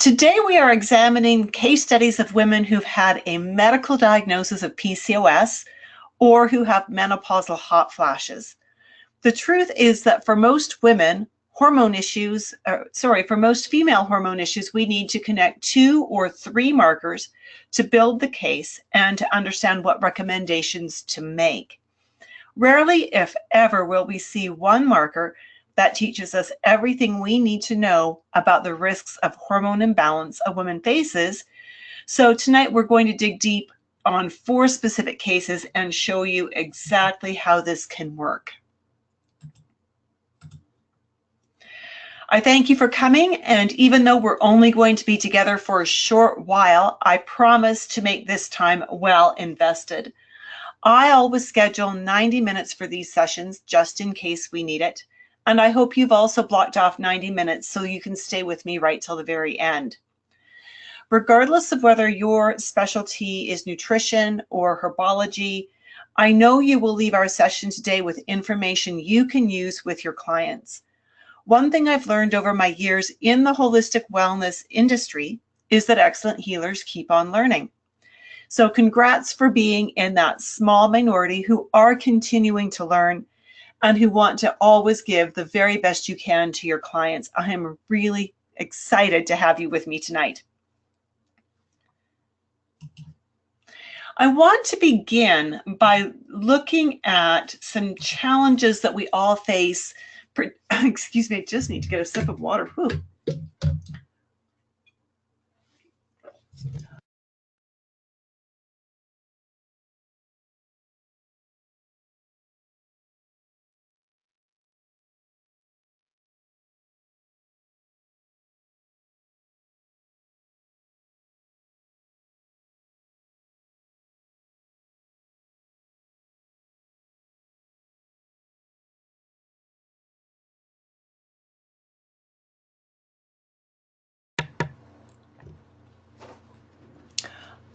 Today we are examining case studies of women who've had a medical diagnosis of PCOS or who have menopausal hot flashes. The truth is that for most women, for most female hormone issues, we need to connect 2 or 3 markers to build the case and to understand what recommendations to make. Rarely, if ever, will we see one marker that teaches us everything we need to know about the risks of hormone imbalance a woman faces. So tonight we're going to dig deep on 4 specific cases and show you exactly how this can work. I thank you for coming, and even though we're only going to be together for a short while, I promise to make this time well invested. I always schedule 90 minutes for these sessions just in case we need it. And I hope you've also blocked off 90 minutes so you can stay with me right till the very end. Regardless of whether your specialty is nutrition or herbology, I know you will leave our session today with information you can use with your clients. One thing I've learned over my years in the holistic wellness industry is that excellent healers keep on learning. So congrats for being in that small minority who are continuing to learn and who want to always give the very best you can to your clients. I am really excited to have you with me tonight. I want to begin by looking at some challenges that we all face. Excuse me, I just need to get a sip of water. Whew.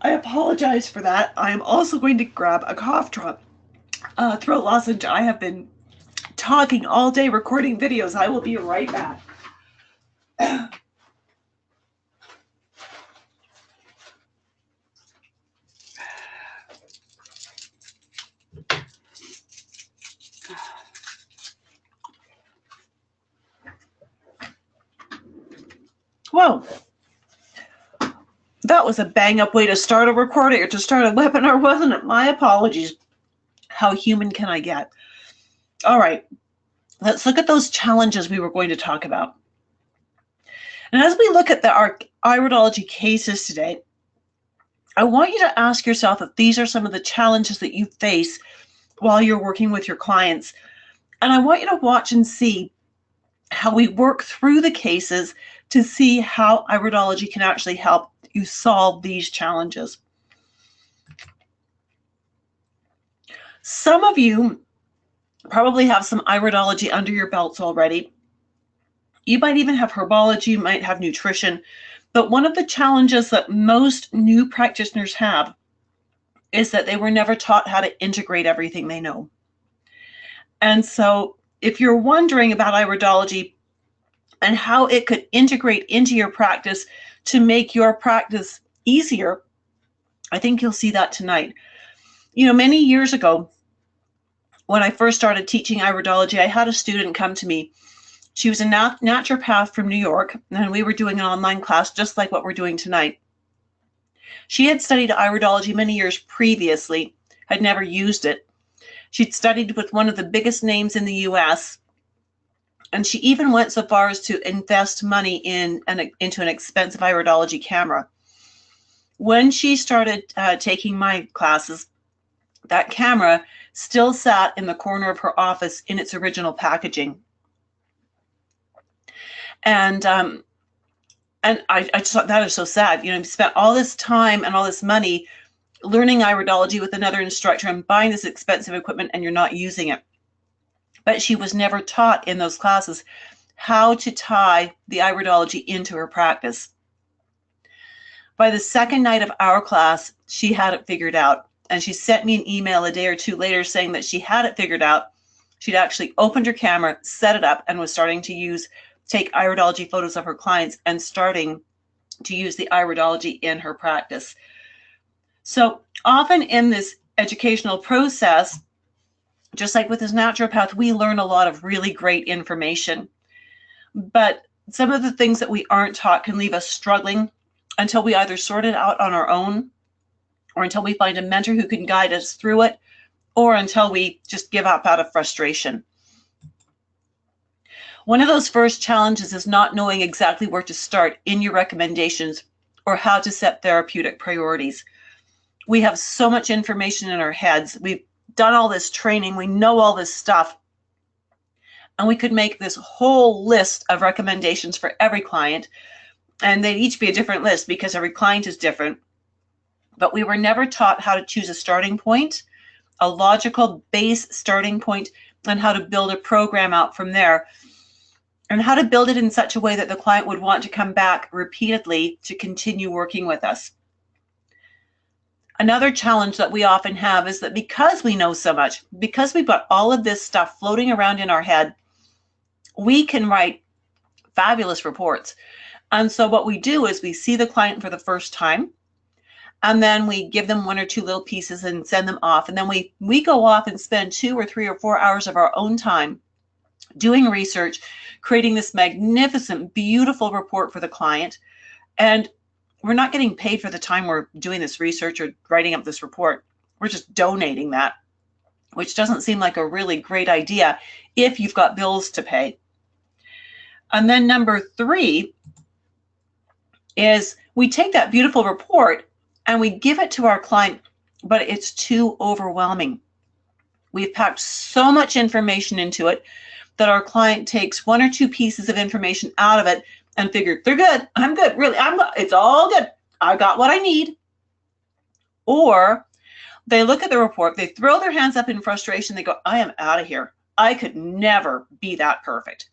I apologize for that. I am also going to grab a cough drop, throat lozenge. I have been talking all day, recording videos. I will be right back. Whoa. That was a bang-up way to start a recording or to start a webinar, wasn't it? My apologies. How human can I get? All right, let's look at those challenges we were going to talk about. And as we look at our iridology cases today, I want you to ask yourself if these are some of the challenges that you face while you're working with your clients. And I want you to watch and see how we work through the cases to see how iridology can actually help you solve these challenges. Some of you probably have some iridology under your belts already. You might even have herbology, you might have nutrition, but one of the challenges that most new practitioners have is that they were never taught how to integrate everything they know. And so if you're wondering about iridology and how it could integrate into your practice to make your practice easier, I think you'll see that tonight. You know, many years ago, when I first started teaching iridology, I had a student come to me. She was a naturopath from New York, and we were doing an online class just like what we're doing tonight. She had studied iridology many years previously, had never used it. She'd studied with one of the biggest names in the US, and she even went so far as to invest money into an expensive iridology camera. When she started taking my classes, that camera still sat in the corner of her office in its original packaging. And I just thought that is so sad. You know, you spent all this time and all this money learning iridology with another instructor and buying this expensive equipment, and you're not using it. But she was never taught in those classes how to tie the iridology into her practice. By the second night of our class, she had it figured out. And she sent me an email a day or two later saying that she had it figured out. She'd actually opened her camera, set it up, and was starting to take iridology photos of her clients and starting to use the iridology in her practice. So often in this educational process, just like with this naturopath, we learn a lot of really great information. But some of the things that we aren't taught can leave us struggling until we either sort it out on our own, or until we find a mentor who can guide us through it, or until we just give up out of frustration. One of those first challenges is not knowing exactly where to start in your recommendations or how to set therapeutic priorities. We have so much information in our heads. We've done all this training. We know all this stuff. And we could make this whole list of recommendations for every client. And they'd each be a different list because every client is different. But we were never taught how to choose a starting point, a logical base starting point, and how to build a program out from there, and how to build it in such a way that the client would want to come back repeatedly to continue working with us. Another challenge that we often have is that because we know so much, because we've got all of this stuff floating around in our head, we can write fabulous reports. And so what we do is we see the client for the first time, and then we give them one or two little pieces and send them off. And then we go off and spend 2 or 3 or 4 hours of our own time doing research, creating this magnificent, beautiful report for the client. And we're not getting paid for the time we're doing this research or writing up this report. We're just donating that, which doesn't seem like a really great idea if you've got bills to pay. And then number 3 is we take that beautiful report and we give it to our client, but it's too overwhelming. We've packed so much information into it that our client takes 1 or 2 pieces of information out of it and figured, they're good, I'm good, really, it's all good, I got what I need. Or they look at the report, they throw their hands up in frustration, they go, I am out of here. I could never be that perfect,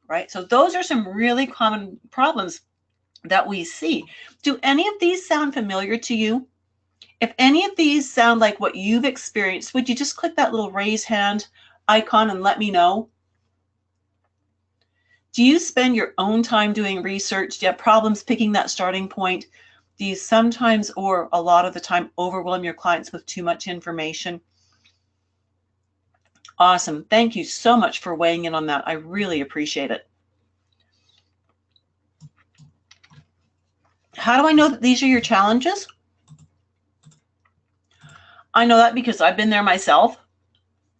right? So those are some really common problems that we see. Do any of these sound familiar to you? If any of these sound like what you've experienced, would you just click that little raise hand icon and let me know? Do you spend your own time doing research? Do you have problems picking that starting point? Do you sometimes, or a lot of the time, overwhelm your clients with too much information? Awesome. Thank you so much for weighing in on that. I really appreciate it. How do I know that these are your challenges? I know that because I've been there myself.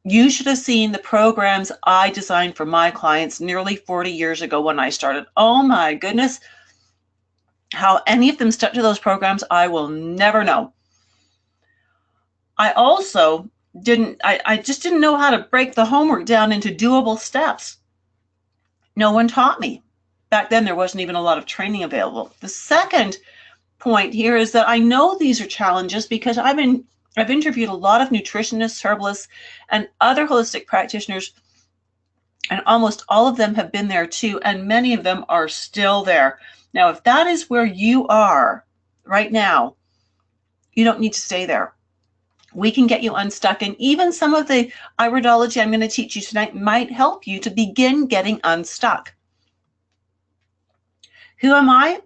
You should have seen the programs I designed for my clients nearly 40 years ago when I started. Oh my goodness. How any of them stuck to those programs, I will never know. I also I just didn't know how to break the homework down into doable steps. No one taught me. Back then, there wasn't even a lot of training available. The second point here is that I know these are challenges because I've interviewed a lot of nutritionists, herbalists, and other holistic practitioners, and almost all of them have been there too, and many of them are still there. Now, if that is where you are right now, you don't need to stay there. We can get you unstuck, and even some of the iridology I'm going to teach you tonight might help you to begin getting unstuck. Who am I?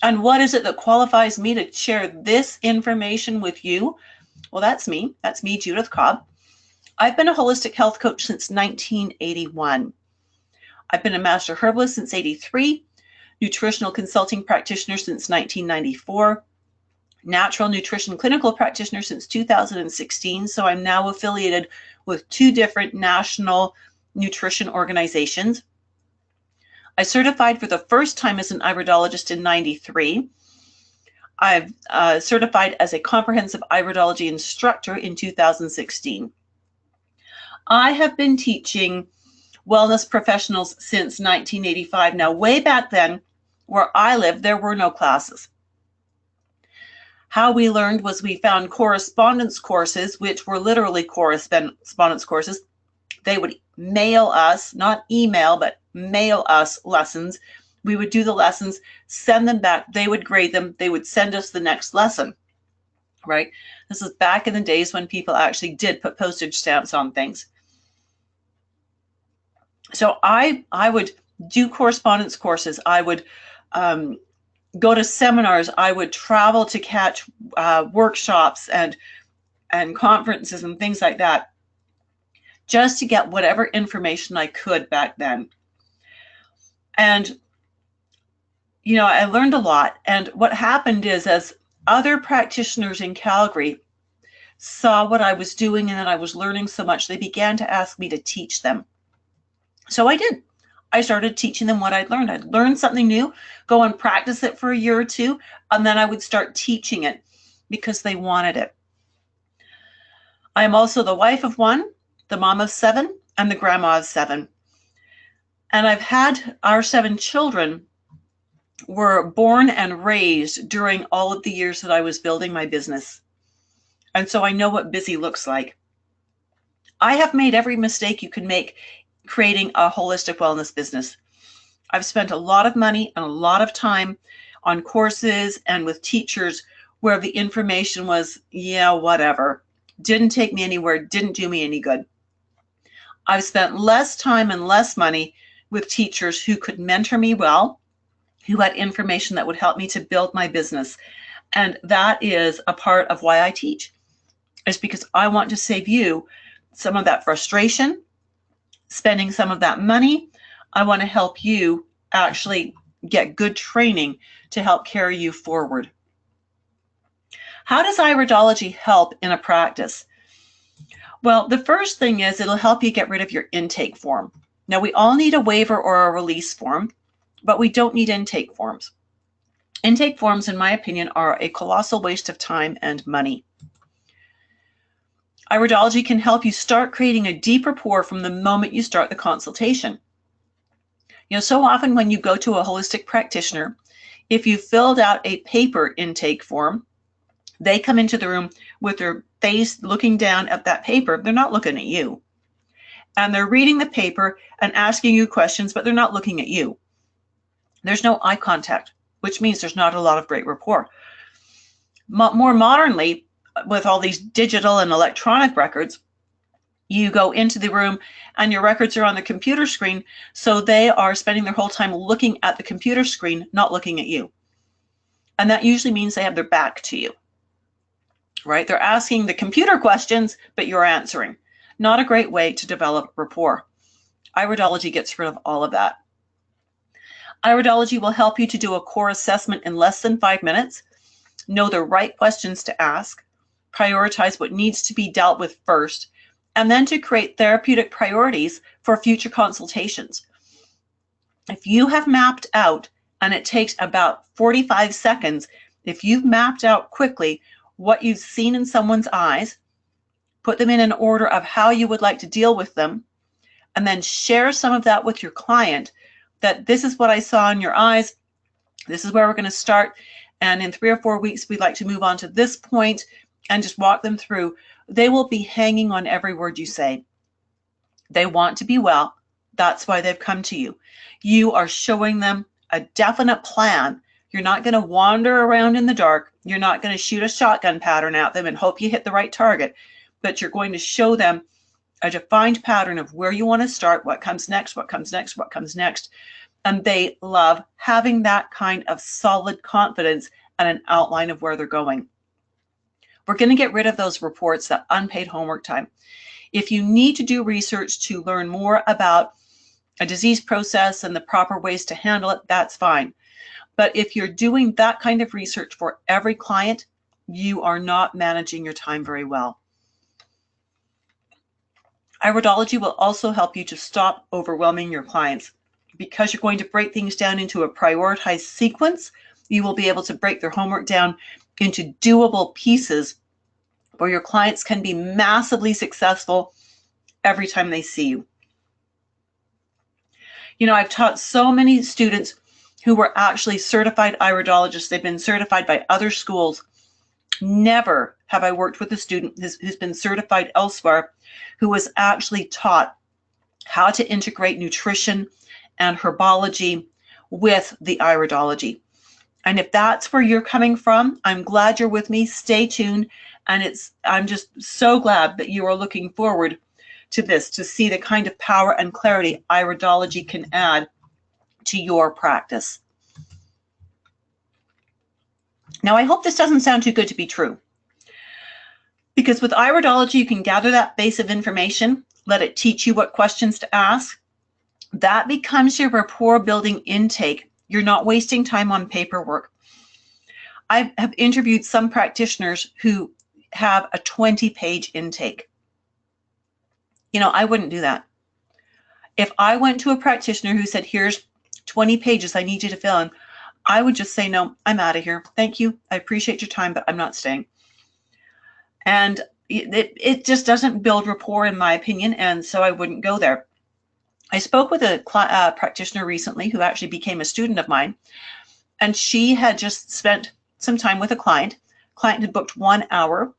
And what is it that qualifies me to share this information with you? Well, that's me. That's me, Judith Cobb. I've been a holistic health coach since 1981. I've been a master herbalist since 83, nutritional consulting practitioner since 1994, natural nutrition clinical practitioner since 2016. So I'm now affiliated with 2 different national nutrition organizations. I certified for the first time as an iridologist in 93. I've certified as a comprehensive iridology instructor in 2016. I have been teaching wellness professionals since 1985. Now, way back then, where I lived, there were no classes. How we learned was we found correspondence courses, which were literally correspondence courses. They would mail us, not email, but mail us lessons. We would do the lessons, send them back. They would grade them. They would send us the next lesson, right? This is back in the days when people actually did put postage stamps on things. So I would do correspondence courses. I would go to seminars. I would travel to catch workshops and conferences and things like that, just to get whatever information I could back then. And, you know, I learned a lot. And what happened is, as other practitioners in Calgary saw what I was doing and that I was learning so much, they began to ask me to teach them. So I did. I started teaching them what I'd learned. I'd learn something new, go and practice it for a year or two, and then I would start teaching it because they wanted it. I am also the wife of one, the mom of 7, and the grandma of 7. And I've had our 7 children were born and raised during all of the years that I was building my business. And so I know what busy looks like. I have made every mistake you can make creating a holistic wellness business. I've spent a lot of money and a lot of time on courses and with teachers where the information was, yeah, whatever. Didn't take me anywhere, didn't do me any good. I've spent less time and less money with teachers who could mentor me well, who had information that would help me to build my business. And that is a part of why I teach. It's because I want to save you some of that frustration, spending some of that money. I want to help you actually get good training to help carry you forward. How does iridology help in a practice? Well, the first thing is it'll help you get rid of your intake form. Now, we all need a waiver or a release form, but we don't need intake forms. Intake forms, in my opinion, are a colossal waste of time and money. Iridology can help you start creating a deep rapport from the moment you start the consultation. You know, so often when you go to a holistic practitioner, if you filled out a paper intake form, they come into the room with their face looking down at that paper. They're not looking at you. And they're reading the paper and asking you questions, but they're not looking at you. There's no eye contact, which means there's not a lot of great rapport. More modernly, with all these digital and electronic records, you go into the room and your records are on the computer screen, so they are spending their whole time looking at the computer screen, not looking at you. And that usually means they have their back to you, right? They're asking the computer questions, but you're answering. Not a great way to develop rapport. Iridology gets rid of all of that. Iridology will help you to do a core assessment in less than 5 minutes, know the right questions to ask, prioritize what needs to be dealt with first, and then to create therapeutic priorities for future consultations. If you have mapped out, and it takes about 45 seconds, if you've mapped out quickly what you've seen in someone's eyes, put them in an order of how you would like to deal with them, and then share some of that with your client, that this is what I saw in your eyes, this is where we're going to start, and in 3 or 4 weeks, we'd like to move on to this point, and just walk them through. They will be hanging on every word you say. They want to be well. That's why they've come to you. You are showing them a definite plan. You're not going to wander around in the dark. You're not going to shoot a shotgun pattern at them and hope you hit the right target, but you're going to show them a defined pattern of where you want to start, what comes next, what comes next, what comes next. And they love having that kind of solid confidence and an outline of where they're going. We're going to get rid of those reports, that unpaid homework time. If you need to do research to learn more about a disease process and the proper ways to handle it, that's fine. But if you're doing that kind of research for every client, you are not managing your time very well. Iridology will also help you to stop overwhelming your clients. Because you're going to break things down into a prioritized sequence, you will be able to break their homework down into doable pieces where your clients can be massively successful every time they see you. You know, I've taught so many students who were actually certified iridologists. They've been certified by other schools. Never have I worked with a student who's been certified elsewhere who was actually taught how to integrate nutrition and herbology with the iridology. And if that's where you're coming from, I'm glad you're with me. Stay tuned. And I'm just so glad that you are looking forward to this, to see the kind of power and clarity iridology can add to your practice. Now, I hope this doesn't sound too good to be true, because with iridology, you can gather that base of information, let it teach you what questions to ask. That becomes your rapport building intake. You're not wasting time on paperwork. I have interviewed some practitioners who have a 20-page intake. I wouldn't do that. If I went to a practitioner who said, here's 20 pages I need you to fill in, I would just say, no, I'm out of here. Thank you. I appreciate your time, but I'm not staying. And it just doesn't build rapport, in my opinion, and so I wouldn't go there. I spoke with a practitioner recently who actually became a student of mine, and she had just spent some time with a client. Client had booked 1 hour.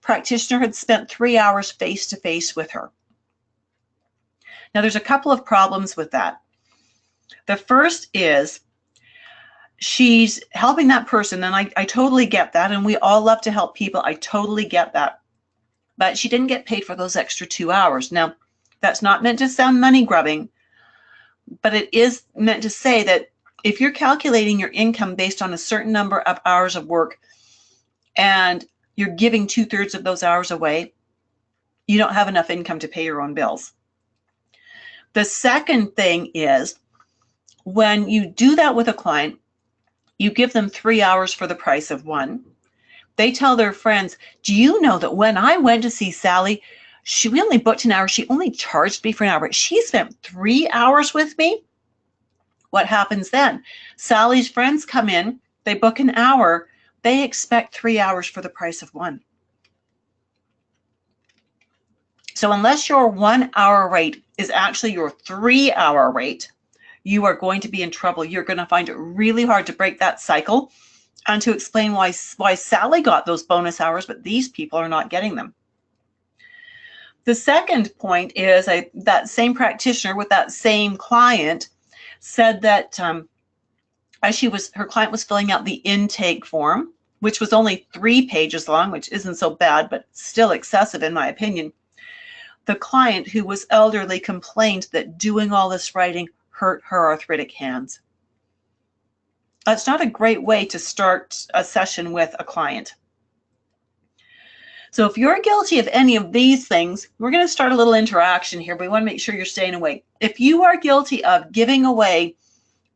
Practitioner had spent 3 hours face-to-face with her. Now, there's a couple of problems with that. The first is she's helping that person, and I totally get that, and we all love to help people. I totally get that. But she didn't get paid for those extra 2 hours. Now, that's not meant to sound money grubbing, but it is meant to say that if you're calculating your income based on a certain number of hours of work and you're giving 2/3 of those hours away, you don't have enough income to pay your own bills. The second thing is, when you do that with a client, you give them 3 hours for the price of 1. They tell their friends, do you know that when I went to see Sally, we only booked an hour. She only charged me for an hour. She spent 3 hours with me. What happens then? Sally's friends come in, they book an hour. They expect 3 hours for the price of 1. So unless your 1 hour rate is actually your 3 hour rate, you are going to be in trouble. You're going to find it really hard to break that cycle and to explain why Sally got those bonus hours, but these people are not getting them. The second point is that same practitioner with that same client said that as her client was filling out the intake form, which was only 3 pages long, which isn't so bad, but still excessive in my opinion, the client, who was elderly, complained that doing all this writing hurt her arthritic hands. That's not a great way to start a session with a client. So if you're guilty of any of these things, we're going to start a little interaction here, but we want to make sure you're staying awake. If you are guilty of giving away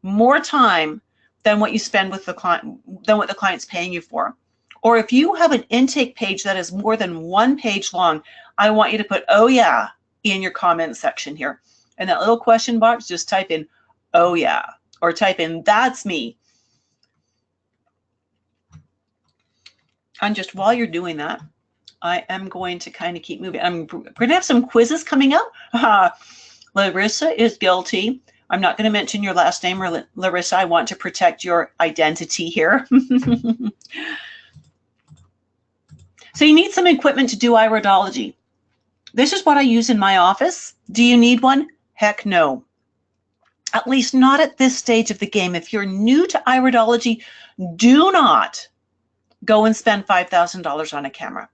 more time than what you spend with the client, than what the client's paying you for, or if you have an intake page that is more than 1 page long, I want you to put, oh yeah, in your comment section here. In that little question box, just type in, oh yeah, or type in, that's me. And just while you're doing that, I am going to kind of keep moving. We're going to have some quizzes coming up. Larissa is guilty. I'm not going to mention your last name, or Larissa. I want to protect your identity here. So you need some equipment to do iridology. This is what I use in my office. Do you need one? Heck no. At least not at this stage of the game. If you're new to iridology, do not go and spend $5,000 on a camera.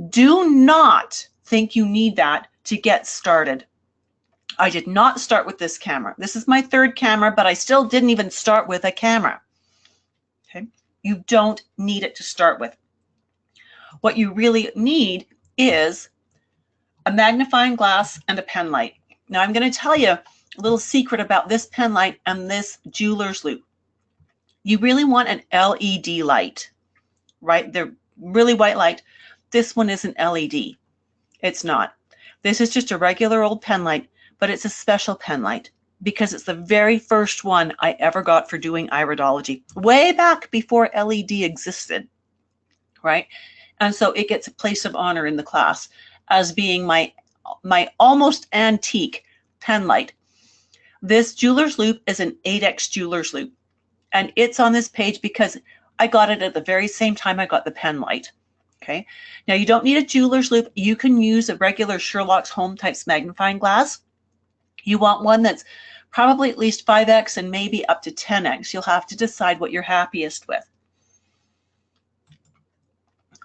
Do not think you need that to get started. I did not start with this camera. This is my 3rd camera, but I still didn't even start with a camera. Okay? You don't need it to start with. What you really need is a magnifying glass and a pen light. Now I'm going to tell you a little secret about this pen light and this jeweler's loupe. You really want an LED light, right? They're really white light. This one is an LED. It's not. This is just a regular old pen light, but it's a special pen light because it's the very first one I ever got for doing iridology, way back before LED existed, right? And so it gets a place of honor in the class as being my almost antique pen light. This jeweler's loupe is an 8X jeweler's loupe, and it's on this page because I got it at the very same time I got the pen light. Okay. Now you don't need a jeweler's loupe. You can use a regular Sherlock's Holmes types magnifying glass. You want one that's probably at least 5X and maybe up to 10X. You'll have to decide what you're happiest with.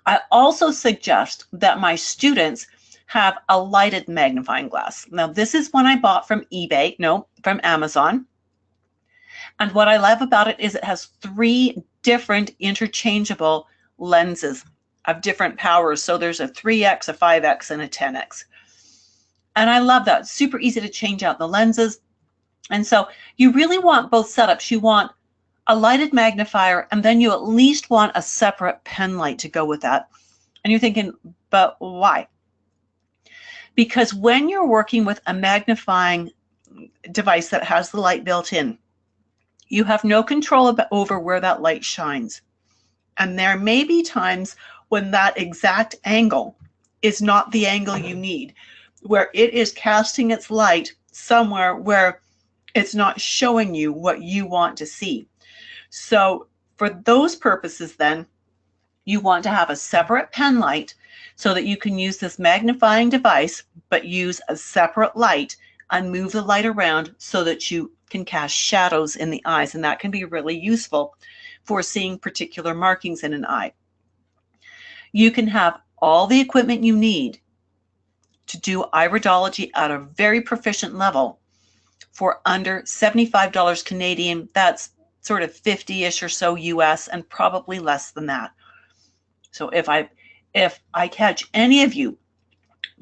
I also suggest that my students have a lighted magnifying glass. Now this is one I bought from eBay, no, from Amazon. And what I love about it is it has 3 different interchangeable lenses of different powers. So there's a 3x, a 5x, and a 10x. And I love that. Super easy to change out the lenses. And so you really want both setups. You want a lighted magnifier, and then you at least want a separate pen light to go with that. And you're thinking, but why? Because when you're working with a magnifying device that has the light built in, you have no control over where that light shines. And there may be times when that exact angle is not the angle you need, where it is casting its light somewhere where it's not showing you what you want to see. So for those purposes, then, you want to have a separate pen light so that you can use this magnifying device, but use a separate light and move the light around so that you can cast shadows in the eyes. And that can be really useful for seeing particular markings in an eye. You can have all the equipment you need to do iridology at a very proficient level for under $75 Canadian. That's sort of 50-ish or so US, and probably less than that. So if I catch any of you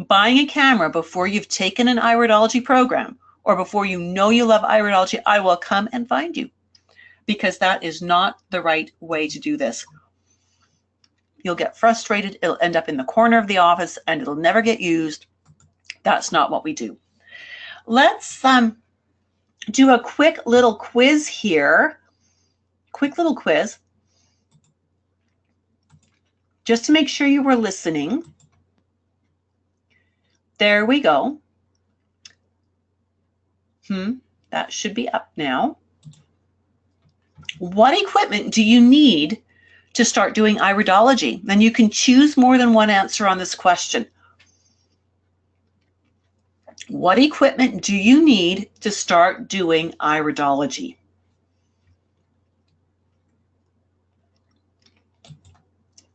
buying a camera before you've taken an iridology program, or before you know you love iridology, I will come and find you, because that is not the right way to do this. You'll get frustrated. It'll end up in the corner of the office and it'll never get used. That's not what we do. Let's do a quick little quiz here. Quick little quiz. Just to make sure you were listening. There we go. That should be up now. What equipment do you need to start doing iridology? Then you can choose more than one answer on this question. What equipment do you need to start doing iridology?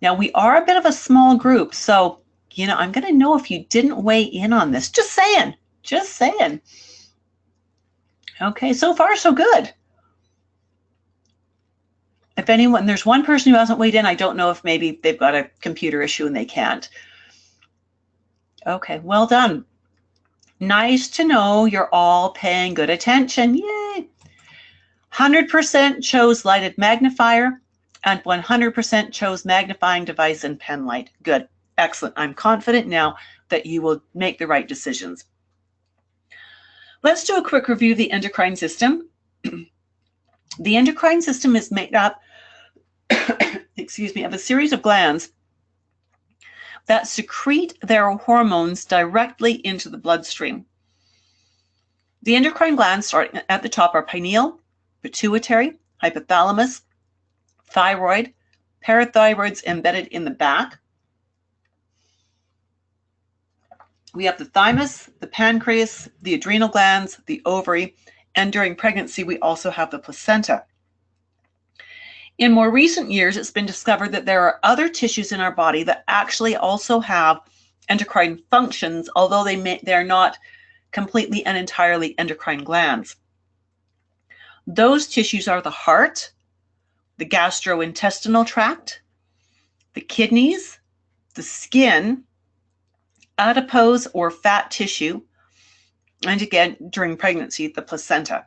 Now, we are a bit of a small group, so, I'm going to know if you didn't weigh in on this. Just saying. Just saying. Okay, so far so good. If anyone, there's one person who hasn't weighed in, I don't know if maybe they've got a computer issue and they can't. Okay, well done. Nice to know you're all paying good attention. Yay! 100% chose lighted magnifier, and 100% chose magnifying device and pen light. Good. Excellent. I'm confident now that you will make the right decisions. Let's do a quick review of the endocrine system. The endocrine system is made up of a series of glands that secrete their hormones directly into the bloodstream. The endocrine glands, starting at the top, are pineal, pituitary, hypothalamus, thyroid, parathyroid's embedded in the back. We have the thymus, the pancreas, the adrenal glands, the ovary, and during pregnancy, we also have the placenta. In more recent years, it's been discovered that there are other tissues in our body that actually also have endocrine functions, although they're not completely and entirely endocrine glands. Those tissues are the heart, the gastrointestinal tract, the kidneys, the skin, adipose or fat tissue, and again, during pregnancy, the placenta.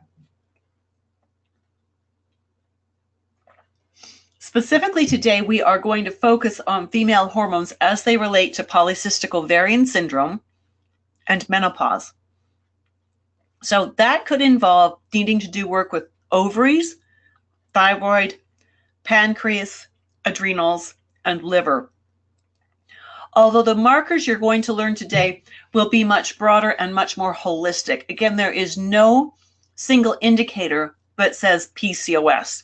Specifically today, we are going to focus on female hormones as they relate to polycystic ovarian syndrome and menopause. So that could involve needing to do work with ovaries, thyroid, pancreas, adrenals, and liver. Although the markers you're going to learn today will be much broader and much more holistic. Again, there is no single indicator that says PCOS.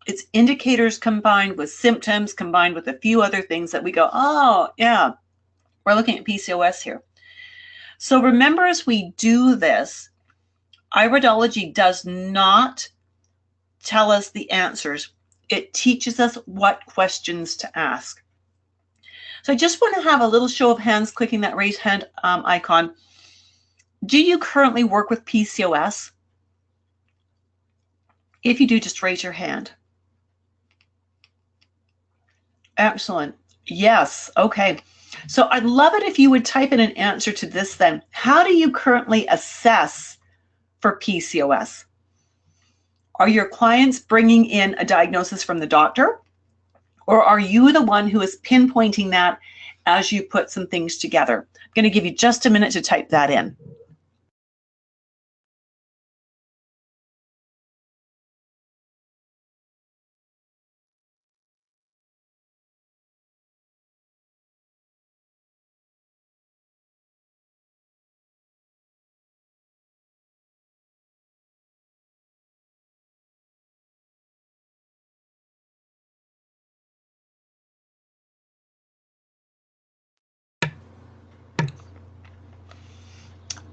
It's indicators combined with symptoms, combined with a few other things that we go, oh, yeah, we're looking at PCOS here. So remember, as we do this, iridology does not tell us the answers. It teaches us what questions to ask. So I just want to have a little show of hands clicking that raise hand icon. Do you currently work with PCOS? If you do, just raise your hand. Excellent. Yes. Okay. So I'd love it if you would type in an answer to this then. How do you currently assess for PCOS? Are your clients bringing in a diagnosis from the doctor? Or are you the one who is pinpointing that as you put some things together? I'm going to give you just a minute to type that in.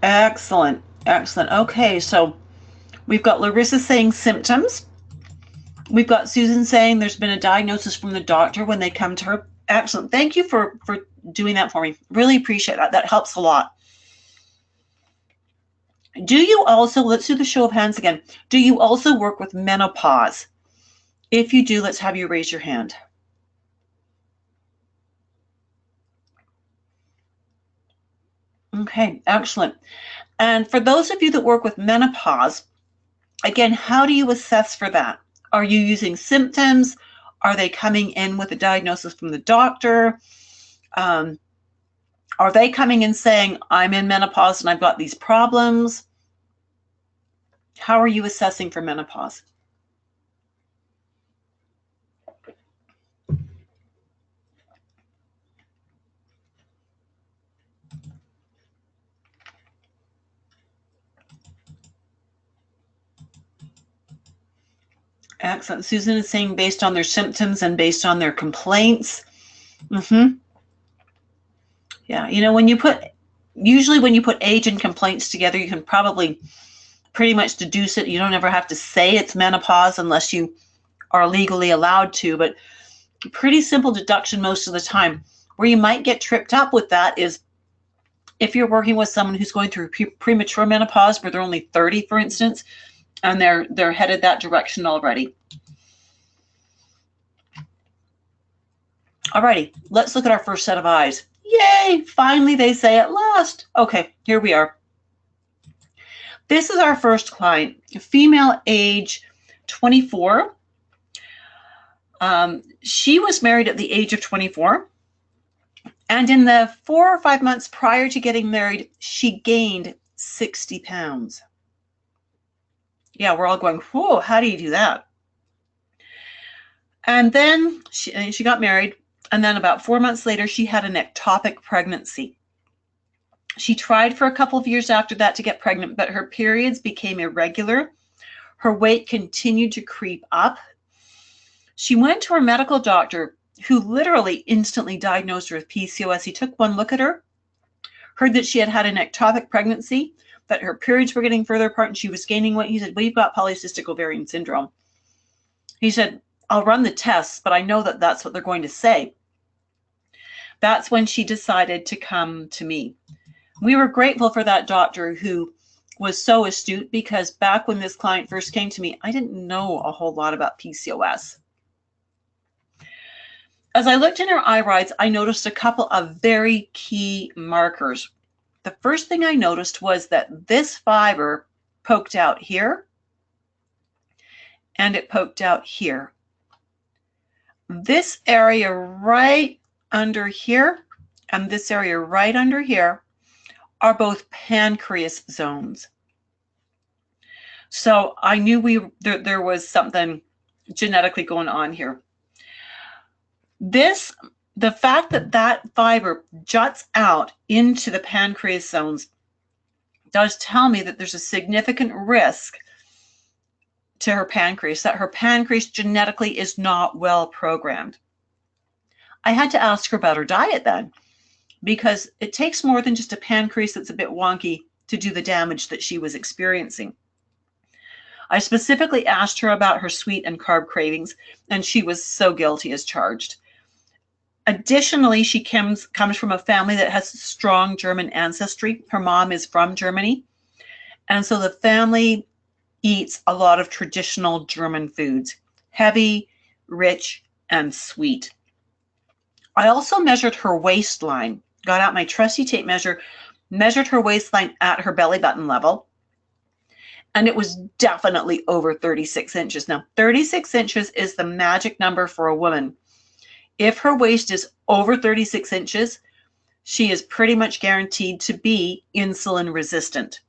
Excellent. Excellent. Okay, so we've got Larissa saying symptoms. We've got Susan saying there's been a diagnosis from the doctor when they come to her. Excellent. Thank you for doing that for me. Really appreciate that. That helps a lot. Do you also, let's do the show of hands again. Do you also work with menopause? If you do, let's have you raise your hand. Okay, excellent. And for those of you that work with menopause, again, how do you assess for that? Are you using symptoms? Are they coming in with a diagnosis from the doctor? Are they coming in saying, I'm in menopause and I've got these problems? How are you assessing for menopause? Excellent. Susan is saying based on their symptoms and based on their complaints. Yeah, you know, usually when you put age and complaints together, you can probably pretty much deduce it. You don't ever have to say it's menopause unless you are legally allowed to, but pretty simple deduction most of the time. Where you might get tripped up with that is if you're working with someone who's going through premature menopause, where they're only 30, for instance, and they're headed that direction already. Alrighty, let's look at our first set of eyes. Yay! Finally, they say at last. Okay, here we are. This is our first client, female, age 24. She was married at the age of 24. And in the 4 or 5 months prior to getting married, she gained 60 pounds. Yeah, we're all going, whoa, how do you do that? And then she got married. And then about 4 months later, she had an ectopic pregnancy. She tried for a couple of years after that to get pregnant, but her periods became irregular. Her weight continued to creep up. She went to her medical doctor, who literally instantly diagnosed her with PCOS. He took one look at her, heard that she had had an ectopic pregnancy, that her periods were getting further apart and she was gaining weight. He said, well, you've got polycystic ovarian syndrome. He said, I'll run the tests, but I know that that's what they're going to say. That's when she decided to come to me. We were grateful for that doctor who was so astute, because back when this client first came to me, I didn't know a whole lot about PCOS. As I looked in her irides, I noticed a couple of very key markers. The first thing I noticed was that this fiber poked out here and it poked out here. This area right under here and this area right under here are both pancreas zones. So I knew there was something genetically going on here. The fact that that fiber juts out into the pancreas zones does tell me that there's a significant risk to her pancreas, that her pancreas genetically is not well programmed. I had to ask her about her diet then, because it takes more than just a pancreas that's a bit wonky to do the damage that she was experiencing. I specifically asked her about her sweet and carb cravings, and she was so guilty as charged. Additionally, she comes from a family that has strong German ancestry. Her mom is from Germany. And so the family eats a lot of traditional German foods, heavy, rich, and sweet. I also measured her waistline, got out my trusty tape measure, measured her waistline at her belly button level, and it was definitely over 36 inches. Now, 36 inches is the magic number for a woman. If her waist is over 36 inches, she is pretty much guaranteed to be insulin resistant.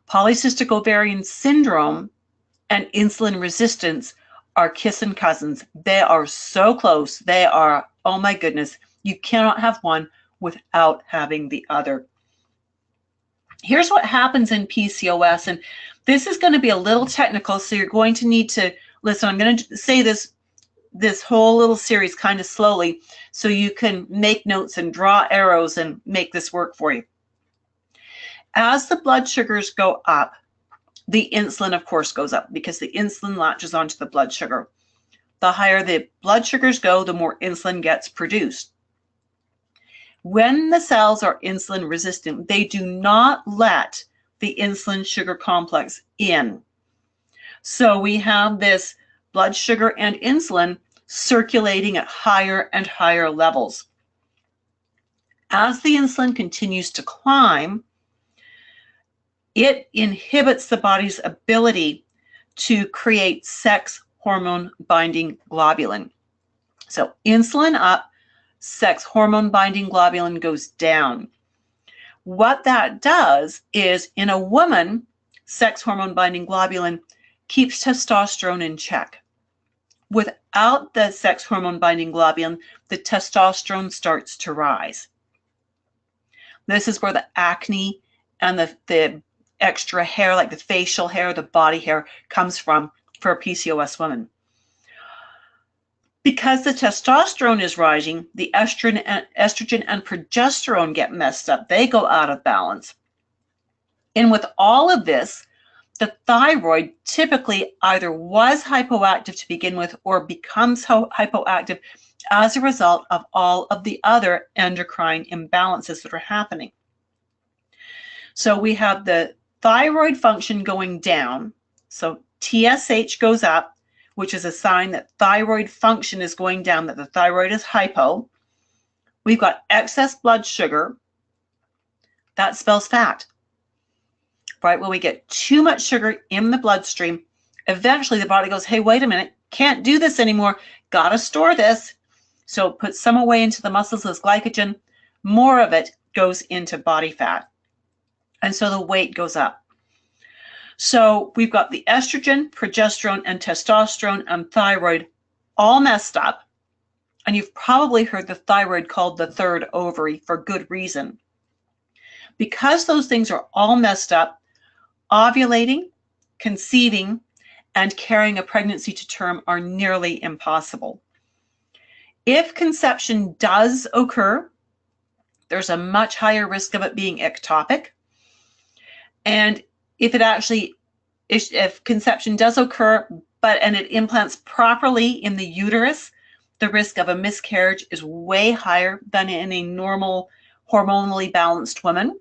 Polycystic ovarian syndrome and insulin resistance are kissing cousins. They are so close. They are, oh my goodness, you cannot have one without having the other. Here's what happens in PCOS, and this is going to be a little technical, so you're going to need to listen. I'm going to say this whole little series kind of slowly so you can make notes and draw arrows and make this work for you. As the blood sugars go up, the insulin, of course, goes up because the insulin latches onto the blood sugar. The higher the blood sugars go, the more insulin gets produced. When the cells are insulin resistant, they do not let the insulin sugar complex in. So we have this blood sugar and insulin circulating at higher and higher levels. As the insulin continues to climb, it inhibits the body's ability to create sex hormone binding globulin. So insulin up, sex hormone binding globulin goes down. What that does is, in a woman, sex hormone binding globulin keeps testosterone in check. Without the sex hormone binding globulin, the testosterone starts to rise. This is where the acne and the extra hair, like the facial hair, the body hair, comes from for a PCOS woman. Because the testosterone is rising, the estrogen and progesterone get messed up. They go out of balance. And with all of this, the thyroid typically either was hypoactive to begin with or becomes hypoactive as a result of all of the other endocrine imbalances that are happening. So we have the thyroid function going down. So TSH goes up, which is a sign that thyroid function is going down, that the thyroid is hypo. We've got excess blood sugar. That spells fat. Right? When we get too much sugar in the bloodstream, eventually the body goes, hey, wait a minute, can't do this anymore. Got to store this. So put some away into the muscles as glycogen. More of it goes into body fat. And so the weight goes up. So we've got the estrogen, progesterone, and testosterone and thyroid all messed up. And you've probably heard the thyroid called the third ovary for good reason. Because those things are all messed up, ovulating, conceiving, and carrying a pregnancy to term are nearly impossible. If conception does occur, there's a much higher risk of it being ectopic. And if conception does occur, and it implants properly in the uterus, the risk of a miscarriage is way higher than in a normal hormonally balanced woman.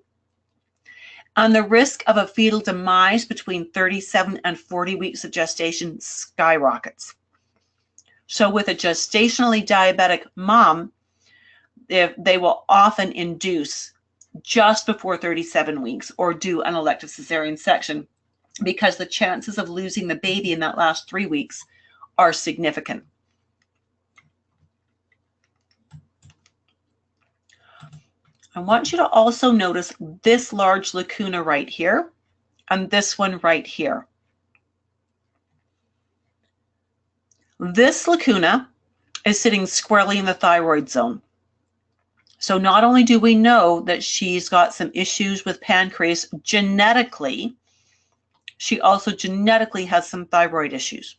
And the risk of a fetal demise between 37 and 40 weeks of gestation skyrockets. So with a gestationally diabetic mom, they will often induce just before 37 weeks or do an elective cesarean section because the chances of losing the baby in that last 3 weeks are significant. I want you to also notice this large lacuna right here and this one right here. This lacuna is sitting squarely in the thyroid zone. So not only do we know that she's got some issues with pancreas genetically, she also genetically has some thyroid issues.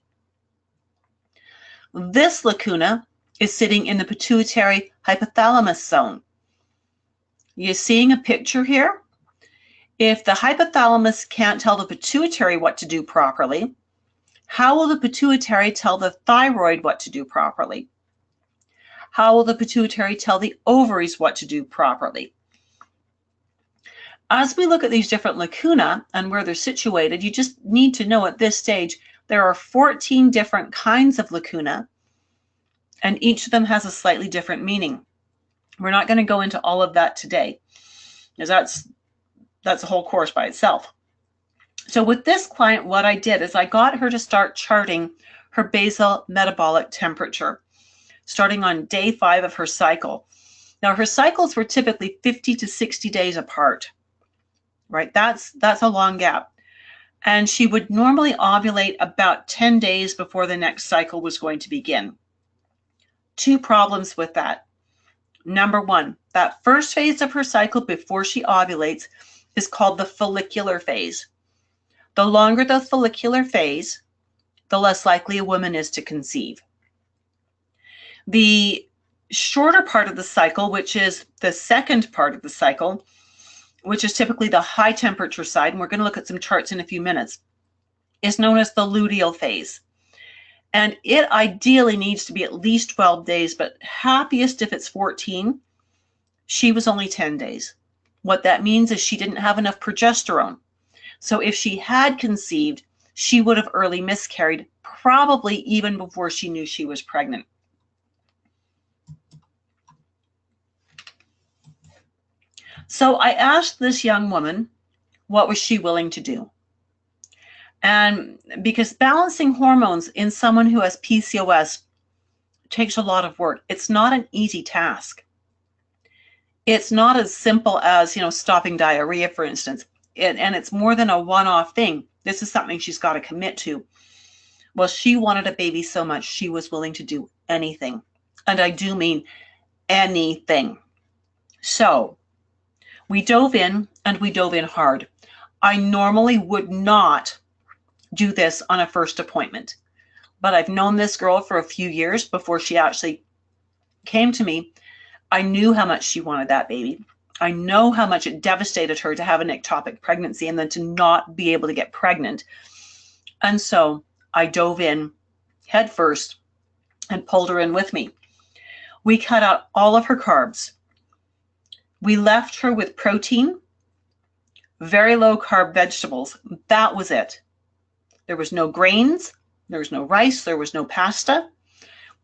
This lacuna is sitting in the pituitary hypothalamus zone. You're seeing a picture here? If the hypothalamus can't tell the pituitary what to do properly, how will the pituitary tell the thyroid what to do properly? How will the pituitary tell the ovaries what to do properly? As we look at these different lacuna and where they're situated, you just need to know at this stage there are 14 different kinds of lacuna, and each of them has a slightly different meaning. We're not going to go into all of that today, because that's a whole course by itself. So with this client, what I did is I got her to start charting her basal metabolic temperature, starting on day 5 of her cycle. Now, her cycles were typically 50 to 60 days apart, right? That's a long gap. And she would normally ovulate about 10 days before the next cycle was going to begin. 2 problems with that. Number 1, that first phase of her cycle before she ovulates is called the follicular phase. The longer the follicular phase, the less likely a woman is to conceive. The shorter part of the cycle, which is the second part of the cycle, which is typically the high temperature side, and we're going to look at some charts in a few minutes, is known as the luteal phase. And it ideally needs to be at least 12 days, but happiest if it's 14. She was only 10 days. What that means is she didn't have enough progesterone. So if she had conceived, she would have early miscarried, probably even before she knew she was pregnant. So I asked this young woman, what was she willing to do? And because balancing hormones in someone who has PCOS takes a lot of work. It's not an easy task. It's not as simple as, stopping diarrhea, for instance. And it's more than a one-off thing. This is something she's got to commit to. Well, she wanted a baby so much, she was willing to do anything. And I do mean anything. So we dove in, and we dove in hard. I normally would not do this on a first appointment, but I've known this girl for a few years before she actually came to me. I knew how much she wanted that baby. I know how much it devastated her to have an ectopic pregnancy and then to not be able to get pregnant. And so I dove in head first and pulled her in with me. We cut out all of her carbs. We left her with protein, very low carb vegetables. That was it. There was no grains, there was no rice, there was no pasta,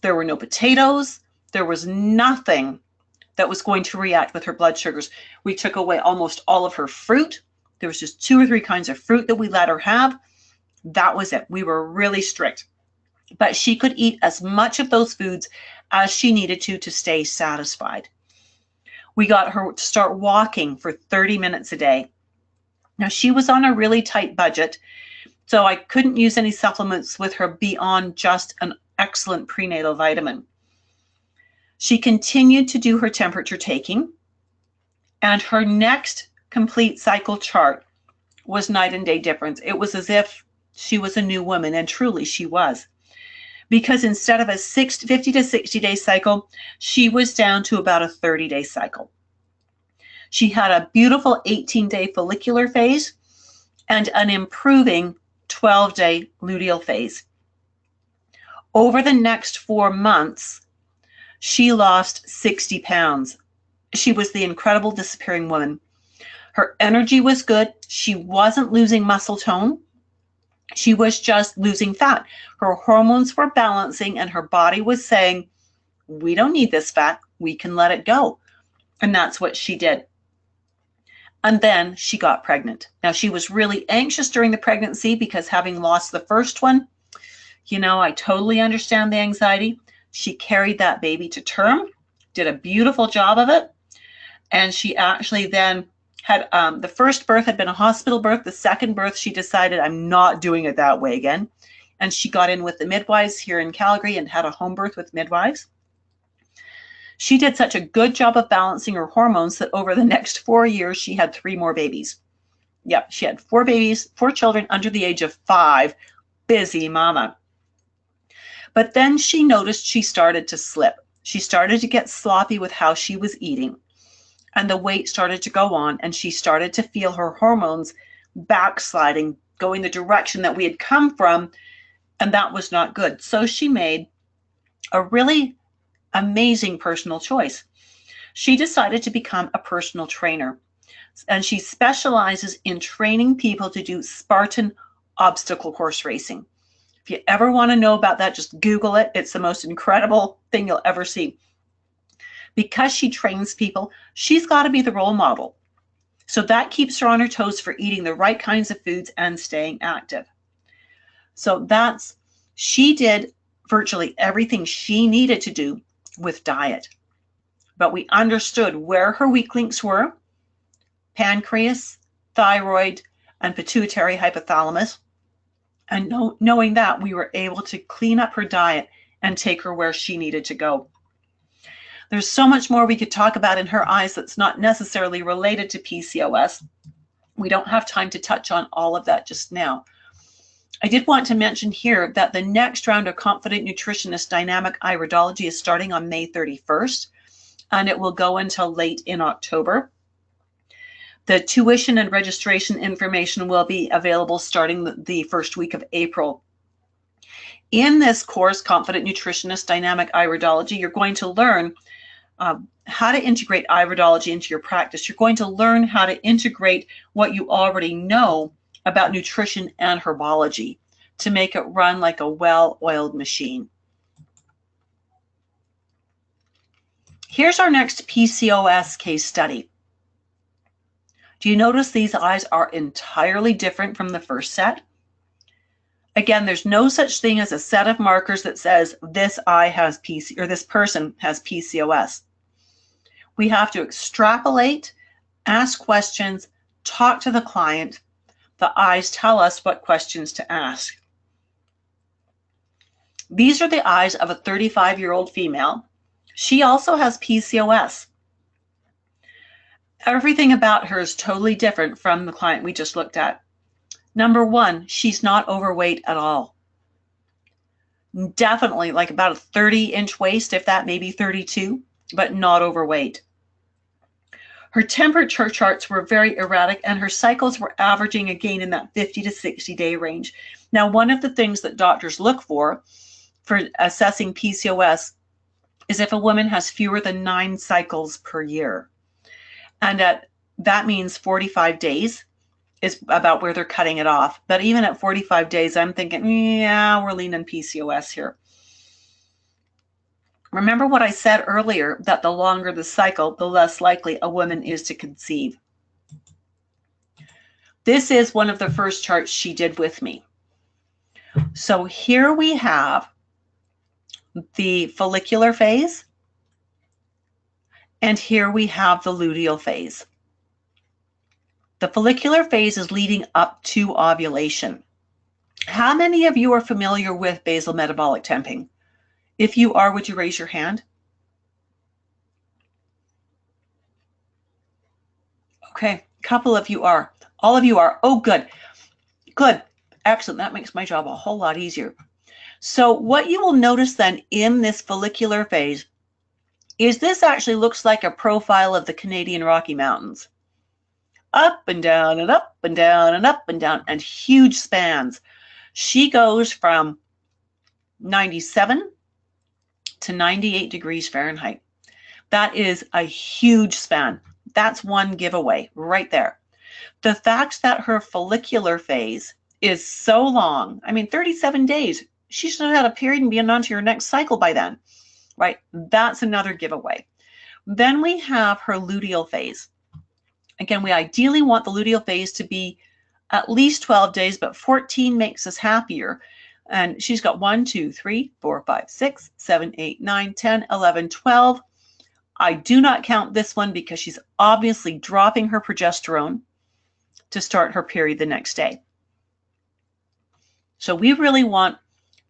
there were no potatoes, there was nothing that was going to react with her blood sugars. We took away almost all of her fruit. There was just 2 or 3 kinds of fruit that we let her have. That was it. We were really strict. But she could eat as much of those foods as she needed to stay satisfied. We got her to start walking for 30 minutes a day. Now, she was on a really tight budget, so I couldn't use any supplements with her beyond just an excellent prenatal vitamin. She continued to do her temperature taking, and her next complete cycle chart was night and day difference. It was as if she was a new woman, and truly she was. Because instead of a 50 to 60 day cycle, she was down to about a 30-day cycle. She had a beautiful 18-day follicular phase and an improving 12-day luteal phase. Over the next 4 months, she lost 60 pounds. She was the incredible disappearing woman. Her energy was good. She wasn't losing muscle tone. She was just losing fat. Her hormones were balancing, and her body was saying, we don't need this fat. We can let it go. And that's what she did. And then she got pregnant. Now, she was really anxious during the pregnancy because having lost the first one, I totally understand the anxiety. She carried that baby to term, did a beautiful job of it. And she actually then had, the first birth had been a hospital birth. The second birth, she decided, I'm not doing it that way again. And she got in with the midwives here in Calgary and had a home birth with midwives. She did such a good job of balancing her hormones that over the next 4 years, she had 3 more babies. Yep, she had 4 babies, 4 children under the age of 5. Busy mama. But then she noticed she started to slip. She started to get sloppy with how she was eating. And the weight started to go on, and she started to feel her hormones backsliding, going the direction that we had come from, and that was not good. So she made a really amazing personal choice. She decided to become a personal trainer, and she specializes in training people to do Spartan obstacle course racing. If you ever want to know about that, just Google it. It's the most incredible thing you'll ever see. Because she trains people, she's got to be the role model. So that keeps her on her toes for eating the right kinds of foods and staying active. So she did virtually everything she needed to do with diet. But we understood where her weak links were: pancreas, thyroid, and pituitary hypothalamus. And knowing that, we were able to clean up her diet and take her where she needed to go. There's so much more we could talk about in her eyes that's not necessarily related to PCOS. We don't have time to touch on all of that just now. I did want to mention here that the next round of Confident Nutritionist Dynamic Iridology is starting on May 31st, and it will go until late in October. The tuition and registration information will be available starting the first week of April. In this course, Confident Nutritionist Dynamic Iridology, you're going to learn how to integrate iridology into your practice. You're going to learn how to integrate what you already know about nutrition and herbology to make it run like a well-oiled machine. Here's our next PCOS case study. Do you notice these eyes are entirely different from the first set? Again, there's no such thing as a set of markers that says this eye has PC or this person has PCOS. We have to extrapolate, ask questions, talk to the client. The eyes tell us what questions to ask. These are the eyes of a 35-year-old female. She also has PCOS. Everything about her is totally different from the client we just looked at. Number one, she's not overweight at all. Definitely like about a 30-inch waist, if that, maybe 32, but not overweight. Her temperature charts were very erratic, and her cycles were averaging again in that 50 to 60-day range. Now, one of the things that doctors look for assessing PCOS is if a woman has fewer than 9 cycles per year. And that means 45 days is about where they're cutting it off. But even at 45 days, I'm thinking, yeah, we're leaning PCOS here. Remember what I said earlier, that the longer the cycle, the less likely a woman is to conceive. This is one of the first charts she did with me. So here we have the follicular phase, and here we have the luteal phase. The follicular phase is leading up to ovulation. How many of you are familiar with basal metabolic temping? If you are, would you raise your hand? Okay, a couple of you are. All of you are. Oh, good. Good. Excellent. That makes my job a whole lot easier. So what you will notice then in this follicular phase is this actually looks like a profile of the Canadian Rocky Mountains. Up and down and up and down and up and down, and huge spans. She goes from 97 to 98 degrees Fahrenheit. That is a huge span. That's one giveaway right there. The fact that her follicular phase is so long, I mean, 37 days, she should have had a period and be on to your next cycle by then, right? That's another giveaway. Then we have her luteal phase. Again, we ideally want the luteal phase to be at least 12 days, but 14 makes us happier. And she's got 1, 2, 3, 4, 5, 6, 7, 8, 9, 10, 11, 12. I do not count this one because she's obviously dropping her progesterone to start her period the next day. So we really want